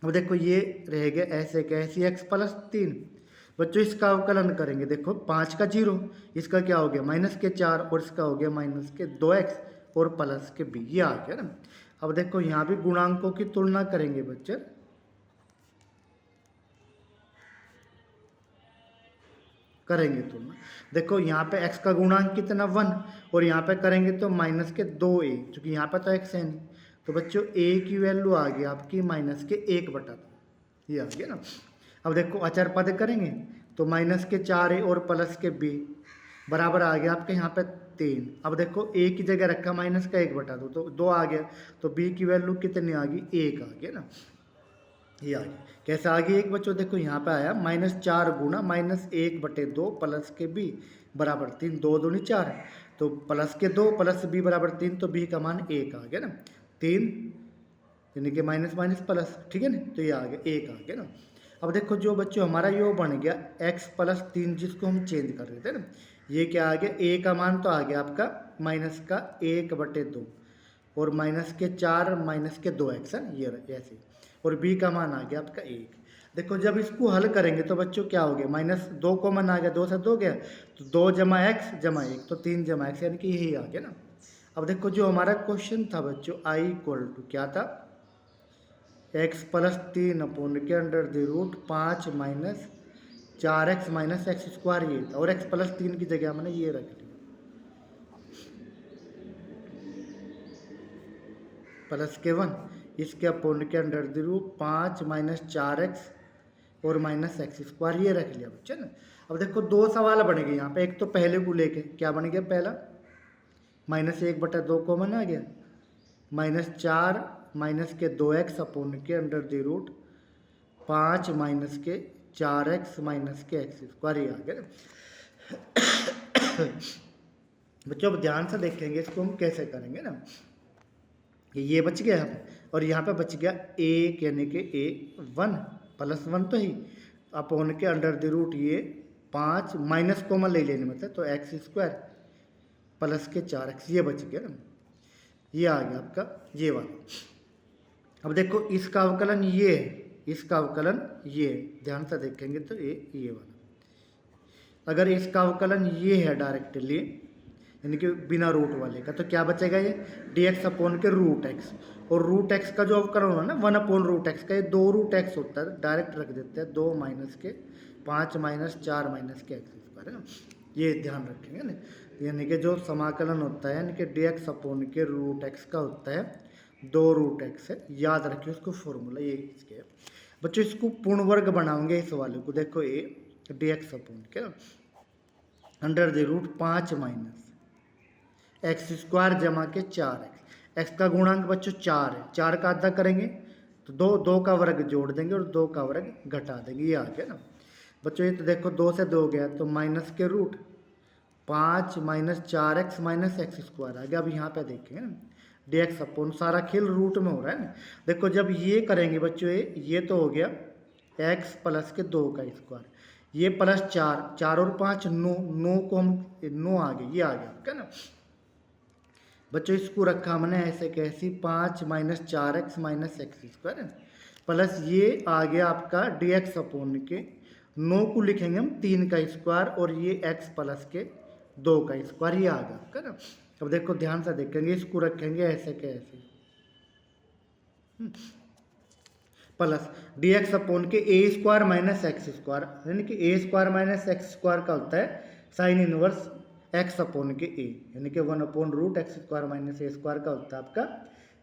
अब देखो ये रहेगा ऐसे कैसे x प्लस 3, बच्चों इसका अवकलन करेंगे, देखो 5 का 0, इसका क्या हो गया माइनस के 4, और इसका हो गया माइनस के 2x और प्लस के b, ये आ गया ना। अब देखो यहाँ भी गुणांकों की तुलना करेंगे बच्चे, करेंगे तुलना। देखो यहाँ पे x का गुणांक कितना 1, और यहाँ पे करेंगे तो माइनस के 2a, क्योंकि यहाँ पे तो x है नहीं, तो बच्चों a की वैल्यू आ गई आपकी माइनस के 1/2, ये आ गया ना। अब देखो अचर पद करेंगे तो माइनस के 4a और प्लस के b बराबर आ गया आपके यहाँ पे 3। अब देखो a की जगह रखा माइनस का 1/2, तो 2 आ गया, तो b की वैल्यू कितनी आ गई 1 आ गया ना, ये आ गया। कैसे आ गई 1 बच्चों, देखो यहाँ पे आया -4 गुना -1/2 प्लस के b बराबर 3, 2 दूनी 4, तो प्लस के 2 प्लस b बराबर 3, तो b का मान 1 आ गया ना, 3 यानी कि माइनस माइनस प्लस, ठीक है ना, तो ये आ गया 1 आ गया ना। अब देखो जो बच्चों हमारा यो बन गया x प्लस 3, जिसको हम चेंज कर रहे थे ना, ये क्या आ गया, a का मान तो आ गया आपका माइनस का 1/2 और माइनस के 4 माइनस के 2x है, ये ऐसे, और b का मान आ गया आपका 1। देखो जब इसको हल करेंगे तो बच्चों क्या हो गया, -2 कॉमन आ गया, 2 से 2 गया, तो 2 जमा x जमा 1, तो 3 जमा x, यानी कि यही आ गया ना। अब देखो जो हमारा क्वेश्चन था बच्चों i इक्वल टू क्या था, x प्लस 3 अपॉन के under the root 5 minus 4x minus x square, ये था, और x प्लस 3 की जगह मैंने ये रख लिया प्लस के 1, इसके अपॉन के under the root 5 minus 4x और माइनस एक्स स्क्वायर, ये रख लिया बच्चे ना। अब देखो 2 सवाल बन गए यहाँ पे, एक तो पहले को लेके क्या बन गया, पहला -1/2 कॉमन आ गया, -4 माइनस के 2x अपॉन के अंडर द रूट 5 माइनस के 4x माइनस के एक्स स्क्वायर, ये आ गया ना। बच्चों अब ध्यान से देखेंगे इसको हम कैसे करेंगे ना, ये बच गया और यहाँ पे बच गया 1, यानी कि a1 प्लस 1 तो ही अपॉन के अंडर द रूट ये 5 माइनस कॉमन ले लेने मतलब, तो एक्स स्क्वायर प्लस के 4x, ये बच गया ना, ये आ गया आपका ये वाला। अब देखो इसका अवकलन ये है, इसका अवकलन ये, ध्यान से देखेंगे तो ये वाला। अगर इसका अवकलन ये है डायरेक्टली, यानी कि बिना रूट वाले का, तो क्या बचेगा ये dx अपॉन के रूट x, और रूट x का जो अवकलन होगा ना 1/√x का, ये 2√x होता है, डायरेक्ट रख देते हैं 2 माइनस के 5 माइनस 4 माइनस के एक्स स्क्वायर, है ना, ये ध्यान रखेंगे ना। यानी कि जो समाकलन होता है यानी कि dx अपॉन के रूट x का होता है 2√x है, याद रखिए उसको फॉर्मूला ये इसके बच्चों। इसको पूर्ण वर्ग बनाओगे इस वाले को, देखो ये dx अपॉन के under the root 5 minus x square जमा के 4x, एक्स का गुणांक बच्चों 4 है, 4 का आधा करेंगे तो दो दो का वर्ग जोड़ देंगे और दो का वर्ग घटा देंगे, ये आ गया ना बच्चों। ये तो देखो 2 से 2 गया तो माइनस के root 5 minus 4x minus x square आ गया। अब यहाँ पे देखेंगे ना डी एक्स अपॉन सारा खेल रूट में हो रहा है ना। देखो जब ये करेंगे बच्चों ये तो हो गया x प्लस के 2 का स्क्वायर, ये प्लस 4 और 5 9, 9 को हम 9 आ गए, ये आ गया क्या ना बच्चों। इसको रखा हमने ऐसे कैसी 5 minus 4x minus x square plus ये आ गया आपका डी एक्स अपॉन के 9 को लिखेंगे हम 3 का स्क्वायर और ये x प्लस के 2 का स्क्वायर, ये आ गया क्या ना। अब देखो ध्यान से देखेंगे, इसको रखेंगे ऐसे कैसे प्लस डी एक्स अपॉन के a square minus x square, यानी कि ए स्क्वायर माइनस एक्स स्क्वायर का होता है साइन इनवर्स एक्स अपॉन के ए, यानी कि 1 upon root x square minus a square का होता है आपका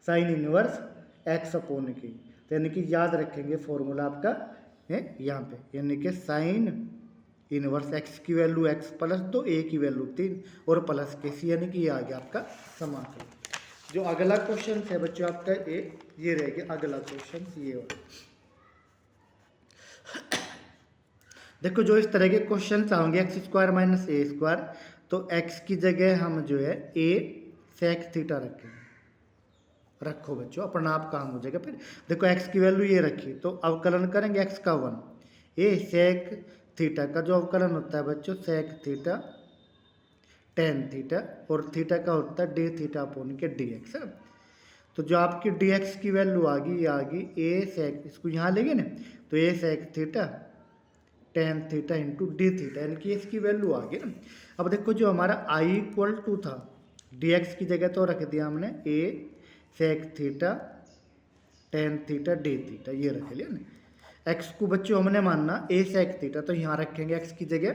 साइन इनवर्स एक्स अपॉन के। तो यानी कि याद रखेंगे फॉर्मूला आपका है यहाँ पे, यानी कि साइन इनवर्स एक्स की वैल्यू एक्स प्लस 2 ए की वैल्यू 3 और प्लस के सी, यानी कि ये आ गया आपका समाकलन। जो अगला क्वेश्चन है बच्चों आपका ये रह गया अगला क्वेश्चन ये वाला। देखो जो इस तरह के क्वेश्चन आएंगे x square minus a square, तो एक्स की जगह हम जो है ए सेक थीटा रखेंगे। रखो बच्चों अपना आप काम हो जाएगा। फिर देखो एक्स की वैल्यू ये रखी तो अवकलन करेंगे एक्स का 1 ए सेक थीटा का जो अवकलन होता है बच्चों सेक थीटा टेन थीटा और थीटा का होता है डी थीटा अपॉन के डी एक्स। तो जो आपकी डी एक्स की वैल्यू आ गई ये आ गई ए सेक, इसको यहाँ लेंगे ना तो a sec theta tan theta into d theta, यानी कि इसकी वैल्यू आ गई ना। अब देखो जो हमारा आई इक्वल टू था डी एक्स की जगह तो रख दिया हमने a sec theta tan theta d theta, ये रख लिया ना। एक्स को बच्चों हमने मानना ए सेक थीटा, तो यहाँ रखेंगे एक्स की जगह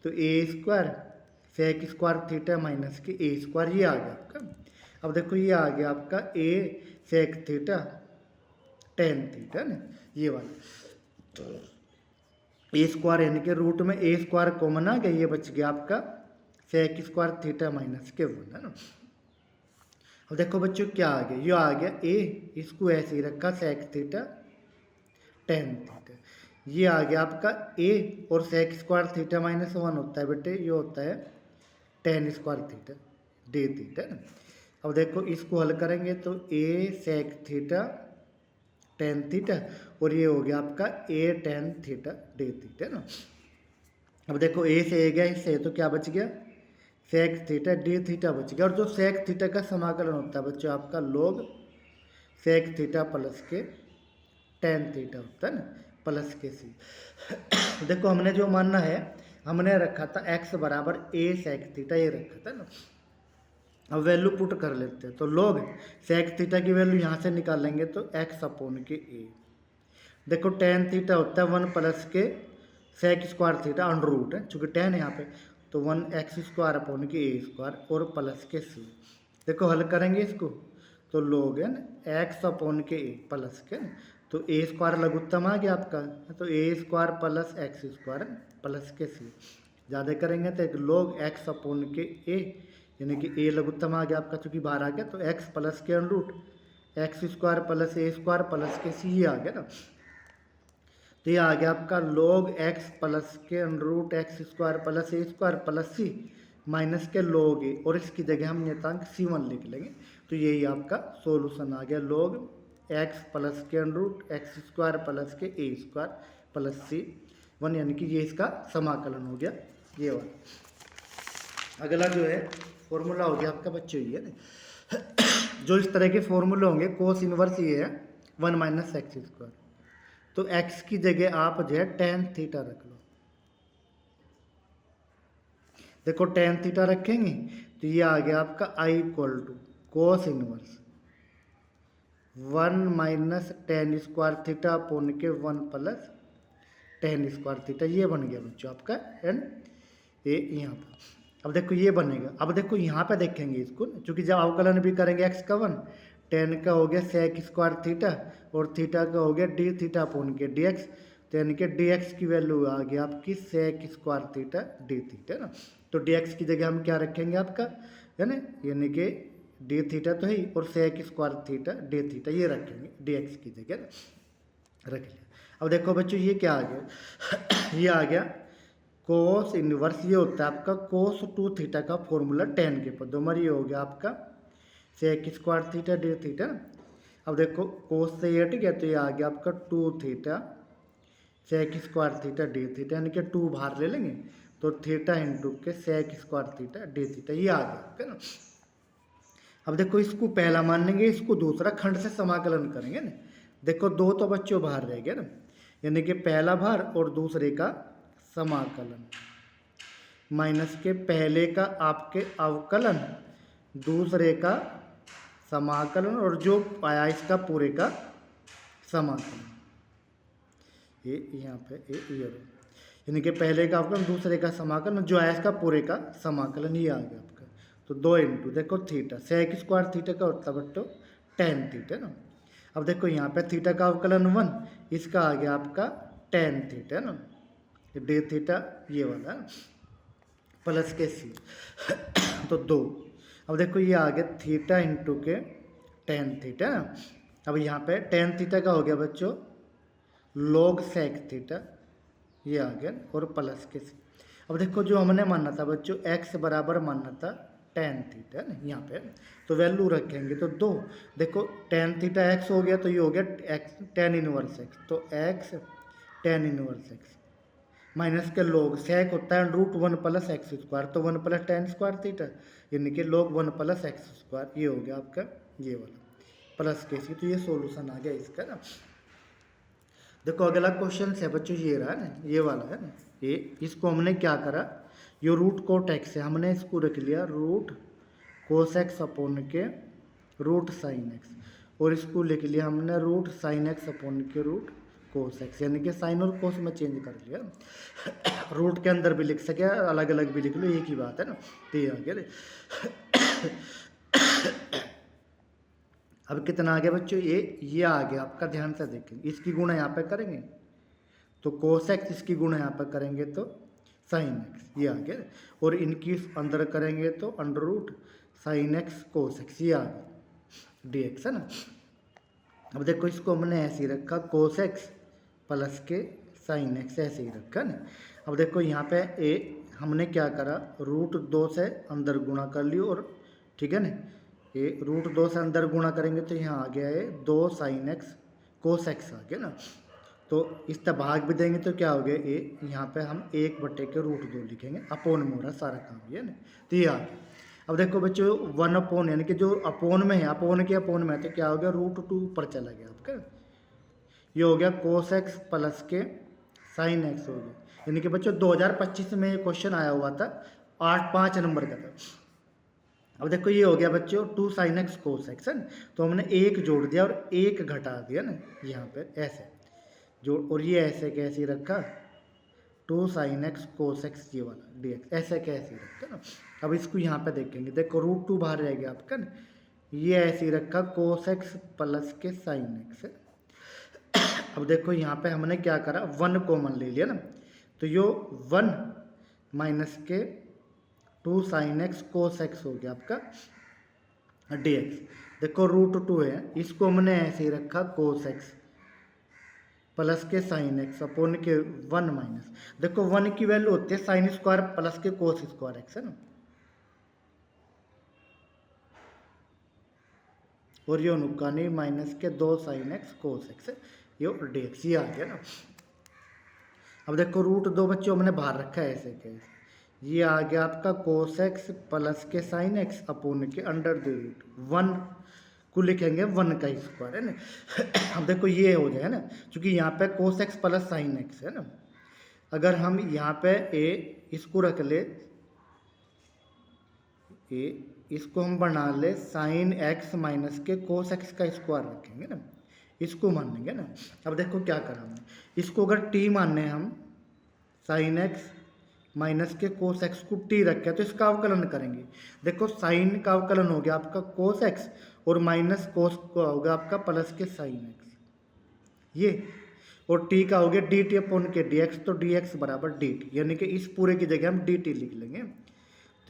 तो a square sec square theta minus के ए स्क्वायर, ये आ गया आपका। अब देखो ये आ गया आपका ए सेक थीटा टेन थीटा ना, ये वाला ए स्क्वायर यानी कि रूट में ए स्क्वायर कॉमन आ गया, ये बच गया आपका सेक स्क्वायर थीटा माइनस के 1 है ना। अब देखो बच्चों क्या आ गया, ये आ गया ए, इसको ऐसे ही रखा सेक थीटा टेन थीटा, ये आ गया आपका ए और सेक स्क्वायर थीटा माइनस 1 होता है बेटे, ये होता है ten square theta d theta ना। अब देखो इसको हल करेंगे तो a sec theta tan theta और ये हो गया आपका ए टेन थीटा डी थीटा ना। अब देखो ए से ए गया इससे तो क्या बच गया सेक थीटा डी थीटा बच गया। और जो सेक थीटा का समाकलन होता है बच्चों आपका लॉग सेक थीटा प्लस के टेन थीटा होता है ना प्लस के सी। देखो हमने जो मानना है हमने रखा था एक्स बराबर ए सेक थीटा, ये रखा था ना। अब वैल्यू पुट कर लेते हैं तो लॉग सेक थीटा की वैल्यू यहाँ से निकालेंगे तो एक्स अपॉन के ए। देखो टेन थीटा होता है 1 प्लस के sec square theta under root है, चूँकि टेन है यहाँ पे तो 1 एक्स स्क्वायर अपॉन के ए स्क्वायर और प्लस के सी। देखो हल करेंगे इसको तो लॉग है ना एक्स अपॉन के ए प्लस के ना, तो ए स्क्वायर लघुत्तम आ गया आपका, तो a square plus x square plus के सी। ज़्यादा करेंगे तो एक लॉग एक्स अपॉन के ए, यानी कि ए लघुत्तम आ गया आपका चूँकि बाहर आ गया तो एक्स प्लस के under root x square plus a square plus के सी, ये आ गया ना। तो ये आ गया आपका log x प्लस के under root x square plus a square plus C minus के log ए, और इसकी जगह हम नियतांक c1 लिख लेंगे। तो यही आपका सॉल्यूशन आ गया log x प्लस के under root x square plus के ए स्क्वायर प्लस सी 1, यानी कि ये इसका समाकलन हो गया ये वाला। अगला जो है फॉर्मूला हो गया आपका बच्चों ये ना। जो इस तरह के फॉर्मूले होंगे कोस इनवर्स ये है 1 माइनस एक्स स्क्वायर, तो x की जगह आप जो है टेन थीटा रख लो। देखो टेन थीटा रखेंगे तो ये आ गया आपका I equal to cos inverse 1 minus tan square theta upon के 1 प्लस टेन स्क्वायर थीटा, ये बन गया बच्चों आपका एंड ये यहाँ पर। अब देखो ये बनेगा, अब देखो यहाँ पे देखेंगे इसको चूँकि जब अवकलन भी करेंगे x का 1 टेन का हो गया सेक स्क्वायर थीटा और थीटा का हो गया डी थीटा अपॉन के डी एक्स, तो यानी कि डी एक्स की वैल्यू आ गया आपकी sec square theta d theta ना। तो डी एक्स की जगह हम क्या रखेंगे आपका है ना, यानी कि डी थीटा तो ही, और sec square theta d theta ये रखेंगे डी एक्स की जगह रख लिया। अब देखो बच्चों ये क्या आ गया ये आ गया कोस इनवर्स, ये होता है आपका कोस 2 थीटा का फॉर्मूला टेन के पदों में, ये हो गया आपका sec square theta d theta. अब देखो कोस से ये ठीक है, तो ये आ गया आपका 2 theta sec square theta d theta, यानी कि 2 बाहर ले लेंगे तो थीटा इंटू के sec square theta d theta ये आ गया, है ना। अब देखो इसको पहला मान लेंगे, इसको दूसरा खंड से समाकलन करेंगे ना। देखो दो तो बच्चों बाहर रह गए ना, यानी कि पहला भार और दूसरे का समाकलन, माइनस के पहले का आपके अवकलन, दूसरे का समाकलन, और जो आया इसका पूरे का समाकलन। ये यहाँ पे ये यानी कि पहले का अवकलन दूसरे का समाकलन, जो आया इसका पूरे का समाकलन, ये आ गया आपका। तो 2 इंटू देखो थीटा, सेक स्क्वायर थीटा का होता बट्टो टेन थीटा ना। अब देखो यहाँ पे थीटा का अवकलन 1, इसका आ गया आपका टेन थीटा ना, डी थीटा ये वाला प्लस के सी तो 2। अब देखो ये आ गया थीटा इंटू के टेन थीटा ना। अब यहाँ पे टेन थीटा का हो गया बच्चों लॉग सेक थीटा ये आ गया, और प्लस के सी। अब देखो जो हमने मानना था बच्चों एक्स बराबर मानना था टेन थीटा ना, यहाँ पे तो वैल्यू रखेंगे तो 2। देखो टेन थीटा एक्स हो गया, तो ये हो गया एक्स टेन इनवर्स एक्स, तो x tan inverse x minus के लॉग सेक होता है रूट 1 प्लस एक्स स्क्वायर, तो 1 प्लस टेन स्क्वायर थीटा, यानी कि लॉग 1 प्लस एक्स स्क्वायर, ये हो गया आपका ये वाला प्लस के सी। तो ये सॉल्यूशन आ गया इसका ना। देखो अगला क्वेश्चन है बच्चों ये रहा ना, ये वाला है ना, ये इसको हमने क्या करा, ये रूट कोट एक्स है, हमने इसको रख लिया रूट कोस एक्स अपॉन के रूट साइन एक्स, और इसको लिख लिया हमने रूट साइन एक्स अपॉन के रूट कोस एक्स, यानी कि साइन और कोस में चेंज कर लिया। रूट के अंदर भी लिख सके, अलग अलग भी लिख लो, एक ही बात है ना। तो ये आ गया अब कितना आ गया बच्चों, ये आ गया आपका, ध्यान से देखें, इसकी गुणा यहाँ पे करेंगे तो कोस एक्स, इसकी गुणा यहाँ पे करेंगे तो साइन एक्स, ये आ गया, और इनकी अंदर करेंगे तो under root sine x cos x, ये आ गया डी एक्स है ना। अब देखो इसको हमने ऐसे ही रखा कोस एक्स प्लस के साइन एक्स ऐसे ही रखा ना। अब देखो यहाँ पे हमने क्या करा, रूट 2 से अंदर गुणा कर लियो, और ठीक है ना, ये रूट 2 से अंदर गुणा करेंगे तो यहाँ आ गया है 2 साइन एक्स कोस एक्स आ गया ना। तो इस तरह भाग भी देंगे तो क्या हो गया, ये यहाँ पे हम 1/√2 लिखेंगे, अपोन में हो रहा सारा काम ये ना। तो ये आ गया। अब देखो बच्चों 1 अपोन, यानी कि जो अपोन में है, अपोन के अपोन में है, तो क्या हो गया रूट 2 ऊपर चला गया आपका, ये हो गया कोस एक्स प्लस के साइन एक्स हो गया। यानी कि बच्चों 2025 में ये क्वेश्चन आया हुआ था, 5 नंबर का था। अब देखो ये हो गया बच्चों 2 साइन एक्स कोस एक्स है ना, तो हमने 1 जोड़ दिया और 1 घटा दिया ना यहाँ पे ऐसे जोड़, और ये ऐसे कैसे रखा 2 साइन एक्स कोस एक्स ये वाला डी एक्स ऐसे कैसे रखा ना। अब इसको यहाँ पे देखेंगे, देखो रूट 2 बाहर रह गया आपका ना, ये ऐसे रखा कोस एक्स प्लस के साइन एक्स है। अब देखो यहाँ पे हमने क्या करा 1 कॉमन ले लिया ना, तो यो 1 माइनस के 2 साइन एक्स कोस एक्स हो गया आपका डी एक्स। देखो रूट 2 है, इसको हमने ऐसे ही रखा कोस एक्स प्लस के साइन एक्स अपोन के 1 माइनस, देखो 1 की वैल्यू होती है साइन स्क्वायर प्लस के कोस स्क्वायर एक्स है ना, और ये नुकानी माइनस के 2 साइन एक्स कोस एक्स है, ये डी एक्स ये आ गया ना। अब देखो रूट 2 बच्चों हमने बाहर रखा है ऐसे कैसे, ये आ गया आपका कोस एक्स प्लस के साइन एक्स अपोन के अंडर द रूट 1 को लिखेंगे 1 का स्क्वायर है ना। अब देखो ये हो जाए ना, क्योंकि यहाँ पे cos x plus sine x है ना, अगर हम यहाँ पे इसको रख ले, इसको हम बना ले साइन एक्स माइनस के कोस एक्स का स्क्वायर रखेंगे ना, इसको मान लेंगे ना। अब देखो क्या करा हमने, इसको अगर टी मानने हम साइन एक्स माइनस के कोस एक्स को टी रखे तो इसका अवकलन करेंगे। देखो साइन का अवकलन हो गया आपका कोस एक्स, और माइनस कोस का होगा आपका प्लस के साइन एक्स ये, और टी का हो गया डी टी अपॉन के डी एक्स, तो डी एक्स बराबर डी टी, यानी कि इस पूरे की जगह हम डी टी लिख लेंगे।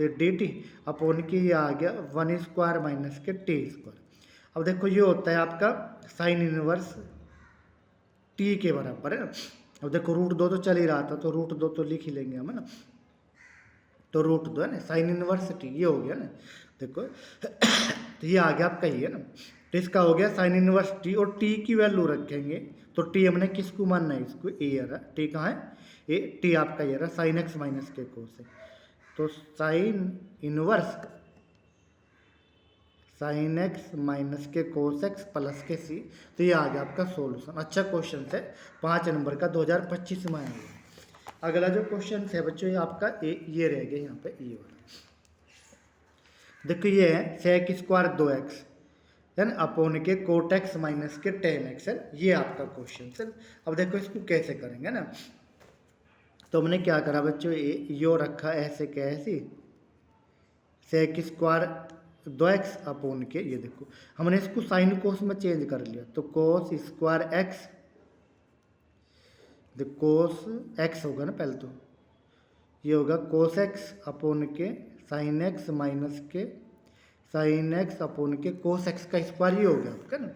तो डी टी अपोन के ये आ गया 1² माइनस के t²। अब देखो ये होता है आपका साइन इनवर्स टी के बराबर है ना। अब देखो √2 तो चल ही रहा था, तो √2 तो लिख ही लेंगे हम, है ना। तो √2 है ना, साइन इनवर्स टी ये हो गया ना। देखो तो ये आ गया आपका ये है ना। तो इसका हो गया साइन इनवर्स टी, और टी की वैल्यू रखेंगे तो टी हमने किसको मानना है, इसको ए आ रहा। टी कहाँ है, ए टी आपका ये रहा साइन एक्स माइनस के कोस है। तो sine inverse sine x minus के कोस एक्स प्लस के सी। तो ये आ गया आपका सॉल्यूशन। अच्छा क्वेश्चन है 5 नंबर का 2025 में आएगा। अगला जो क्वेश्चन है बच्चों ये आपका ये रह गया यहाँ पे ये वाला। देखो ये है sec² 2x है ना अपोन के कोट एक्स माइनस के tan x है। ये आपका क्वेश्चन है। अब देखो इसको कैसे करेंगे ना। तो हमने क्या करा बच्चों, यो रखा ऐसे कैसे sec² 2x अपोन के, ये देखो हमने इसको साइन कोस में चेंज कर लिया। तो cos² x, कोस x होगा ना पहले, तो ये होगा cos x अपोन के साइन एक्स माइनस के साइन एक्स अपोन के कोस एक्स का स्क्वायर, ये हो गया आपका ना।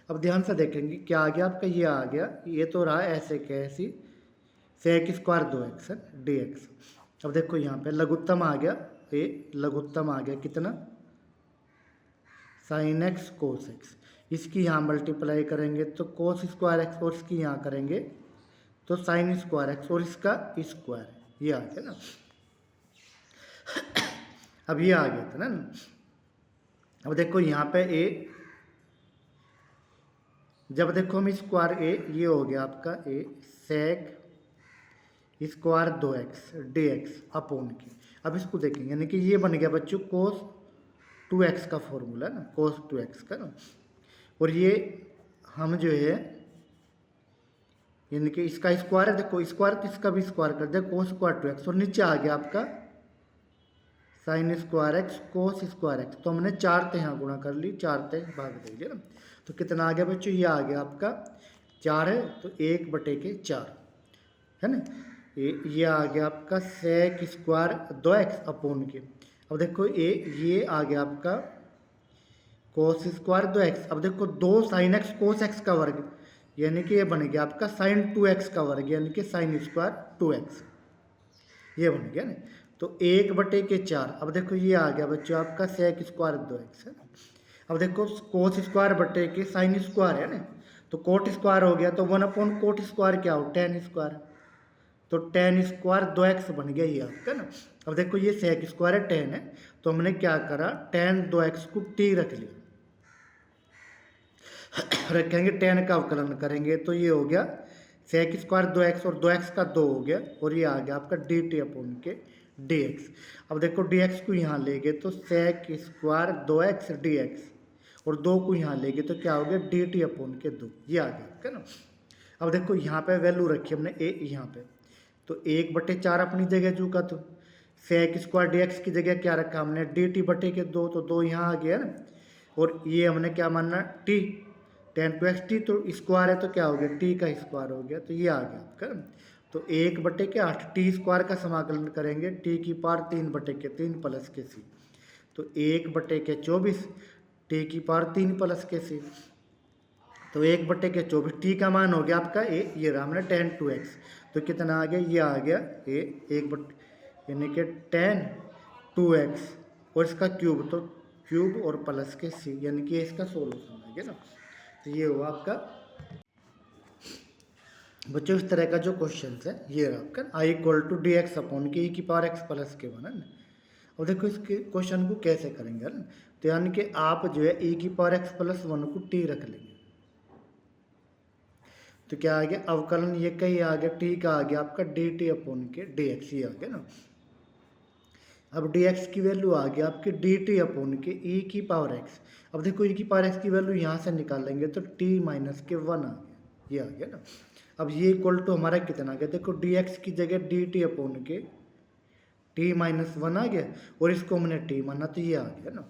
अब ध्यान से देखेंगे क्या आ गया आपका, ये आ गया, ये तो रहा ऐसे कैसी sec² 2x है dx। अब देखो यहाँ पे लघुत्तम आ गया, ये लघुत्तम आ गया कितना, साइन एक्स कोस एक्स। इसकी यहाँ मल्टीप्लाई करेंगे तो cos² x, और इसकी यहाँ करेंगे तो sin² x, और इसका स्क्वायर, ये आ गया ना। अब ये आ गया था ना। अब देखो यहाँ पे ए, जब देखो हम स्क्वायर ए, ये हो गया आपका ए sec² 2x dx अपोन की। अब इसको देखेंगे यानी कि ये बन गया बच्चों cos 2x का फॉर्मूला ना, cos 2x का ना। और ये हम जो है यानी कि इसका स्क्वायर है, देखो स्क्वायर तो इसका भी स्क्वायर कर दे cos² 2x, और नीचे आ गया आपका sin² x cos² x। तो हमने 4 ते यहाँ गुणा कर ली, 4 ते भाग दे लिया ना। तो कितना आ गया बच्चों, ये आ गया आपका 4 है तो 1/4 है ना। ये आ गया आपका sec² 2x अपोन के। अब देखो ये आ गया आपका cos² 2x। अब देखो 2 sin x cos x का वर्ग, यानी कि ये बन गया आपका sin 2x का वर्ग, यानी कि sin² 2x, ये बन गया ना। तो 1/4। अब देखो ये आ गया बच्चों आपका sec² 2x है। अब देखो cos² बटे के sin² है ना, तो cot² हो गया, तो 1/cot² क्या हो, tan²। तो tan² 2x बन गया ये आपका ना। अब देखो ये sec² है, tan है, तो हमने क्या करा, tan 2x को t रख लिया, रखेंगे tan का अवकलन करेंगे तो ये हो गया sec² 2x, और 2x का 2 हो गया, और ये आ गया आपका dt अपोन के dx। अब देखो dx को यहाँ ले गए तो sec² 2x dx, और 2 को यहाँ ले गए तो क्या हो गया dt अपोन के 2, ये आ गया आपका ना। अब देखो यहाँ पे वैल्यू रखी हमने a यहाँ पे, तो 1/4 अपनी जगह चुका, तो sec² dx की जगह क्या रखा हमने dt/2, तो 2 यहाँ आ गया ना। और ये हमने क्या मानना t tan 2x t, तो स्क्वायर है तो क्या हो गया t का स्क्वायर हो गया, तो ये आ गया आपका। तो 1/8 t² का समाकलन करेंगे t की पावर 3/3 प्लस के c, तो 1/24 t की पावर 3 प्लस के c, तो 1/24 t का मान हो गया आपका ये रहा हमने tan 2x। तो कितना आ गया, ये आ गया यानी कि tan 2x, और इसका क्यूब, तो क्यूब और प्लस के c, यानी कि इसका सोल्यूशन आ गया ना। तो ये हुआ आपका बच्चों इस तरह का जो क्वेश्चन है ये रहा आपका I = dx अपोन के e⁻x प्लस के 1 है ना। अब देखो इसके क्वेश्चन को कैसे करेंगे है ना। तो यानी कि आप जो है e⁻x प्लस 1 को t रख लेंगे, तो क्या आ गया अवकलन, ये कहीं आ गया t का आ गया आपका dt अपोन के dx, ये आ गया ना। अब dx की वैल्यू आ गया आपकी dt अपोन के e⁻x। अब देखो e⁻x की वैल्यू यहाँ से निकाल लेंगे तो t - के 1 आ गया, ये आ गया ना। अब ये इक्वल टू हमारा कितना आ गया, देखो dx की जगह dt अपोन के t - 1 आ गया, और इसको हमने t माना तो ये आ गया ना।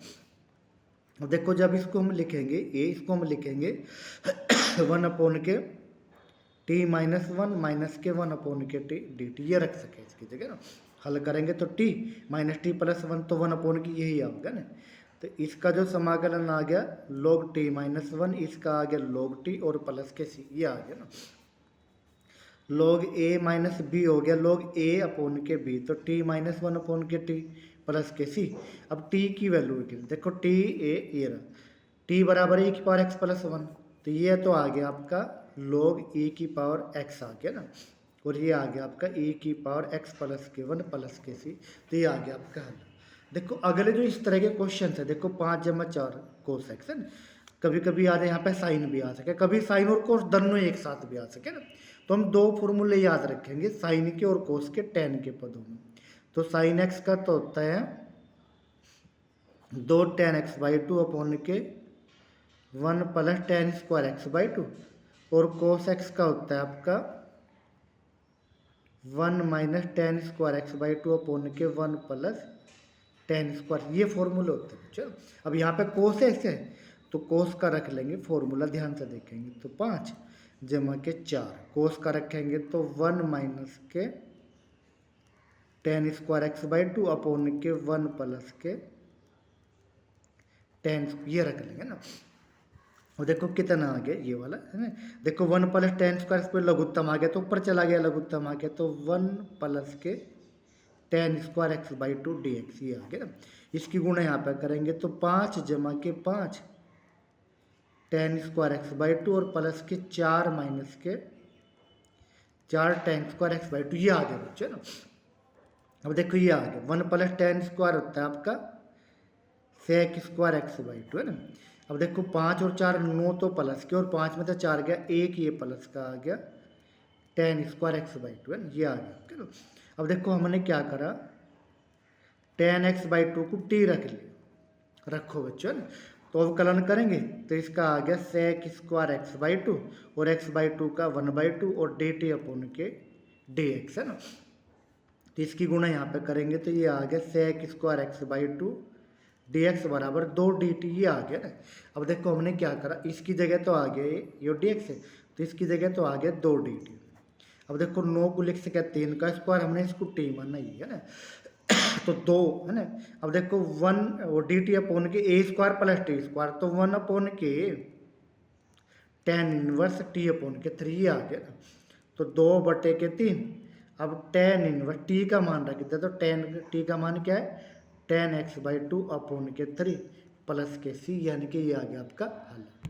अब देखो जब इसको हम लिखेंगे इसको हम लिखेंगे 1 अपोन के t - 1 माइनस के 1 अपोन के t dt, ये रख सके इसकी जगह ना। हल करेंगे तो T minus T plus one, तो 1 की यही आओगे ना। तो इसका जो समाकलन आ गया log टी माइनस वन, इसका आ गया log टी और प्लस के सी, ये आ गया ना। log ए माइनस बी हो गया log ए अपोन के बी, तो टी माइनस वन अपोन के टी प्लस के सी। अब टी की वैल्यू देखो, टी ए ये रहा, टी बराबर e की पावर एक्स प्लस वन, तो ये तो आ गया आपका log e की पावर एक्स आ गया ना, और ये आ गया आपका e की पावर एक्स प्लस के वन प्लस के सी, तो ये आ गया आपका हल। देखो अगले जो इस तरह के क्वेश्चन है, देखो 5 जमा 4 कोस एक्स है ना, कभी कभी आ जाए यहाँ पे साइन भी आ सके, कभी साइन और कोस दोनों एक साथ भी आ सके ना। तो हम 2 फॉर्मूले याद रखेंगे साइन के और कोस के टेन के पदों में। तो साइन एक्स का तो होता है 2 ten x by two upon के 1 plus ten square x by two, और कोस एक्स का होता है आपका 1 minus tan square x by two upon के 1 प्लस टेन स्क्वायर, ये फॉर्मूले होते हैं। चलो अब यहाँ पे कोस एक्स है तो कोस का रख लेंगे फॉर्मूला, ध्यान से देखेंगे तो 5 जमा के 4, कोस का रखेंगे तो 1 माइनस के ten square x by two upon के 1 प्लस के टेन, ये रख लेंगे ना। और देखो कितना आ गया ये वाला है ना, देखो 1 प्लस टेन स्क्वायर पर लघुत्तम आ गया तो ऊपर चला गया, लघुत्तम आ गया तो 1 प्लस के ten square x by two d x, ये आ गया ना। इसकी गुणा यहाँ पे करेंगे तो 5 जमा के 5 ten square x by two और प्लस के 4 माइनस के 4 ten square x by to, ये आ गया बच्चों ना। अब देखो ये आ गया 1 प्लस टेन स्क्वायर होता है आपका sec square x by two है ना। अब देखो 5 और 4 9 तो प्लस के, और 5 में तो 4 गया, एक ये प्लस का आ गया ten square x by two है ना, ये आ गया। अब देखो हमने क्या करा, टेन एक्स बाई टू को टी रख लिया, रखो बच्चों ना। तो अवकलन करेंगे तो इसका आ गया sec square x by two, और एक्स बाई टू का 1 बाई टू और डी टी अपॉन के डी एक्स है ना। तो इसकी गुणा यहाँ पे करेंगे तो ये आ गया sec square x by two d x बराबर 2 डी टी, ये आ गया ना। अब देखो हमने क्या करा, इसकी जगह तो आ गया ये डी एक्स है, तो इसकी जगह तो आ गया 2 डी टी। अब देखो 9 को लिख सके 3 का स्क्वायर, हमने इसको टी माना ही है ना, तो 2 है ना। अब देखो 1 और डी टी अपॉन के a square plus T square, तो 1 अपॉन के टेन इनवर्स टी अपॉन के 3 आ गया ना, तो 2 बटे के 3। अब टेन इनवर्स टी का मान रख दिया, तो टेन टी का मान क्या है, ten x by two upon के 3 प्लस के सी, यानी कि ये आ गया आपका हल।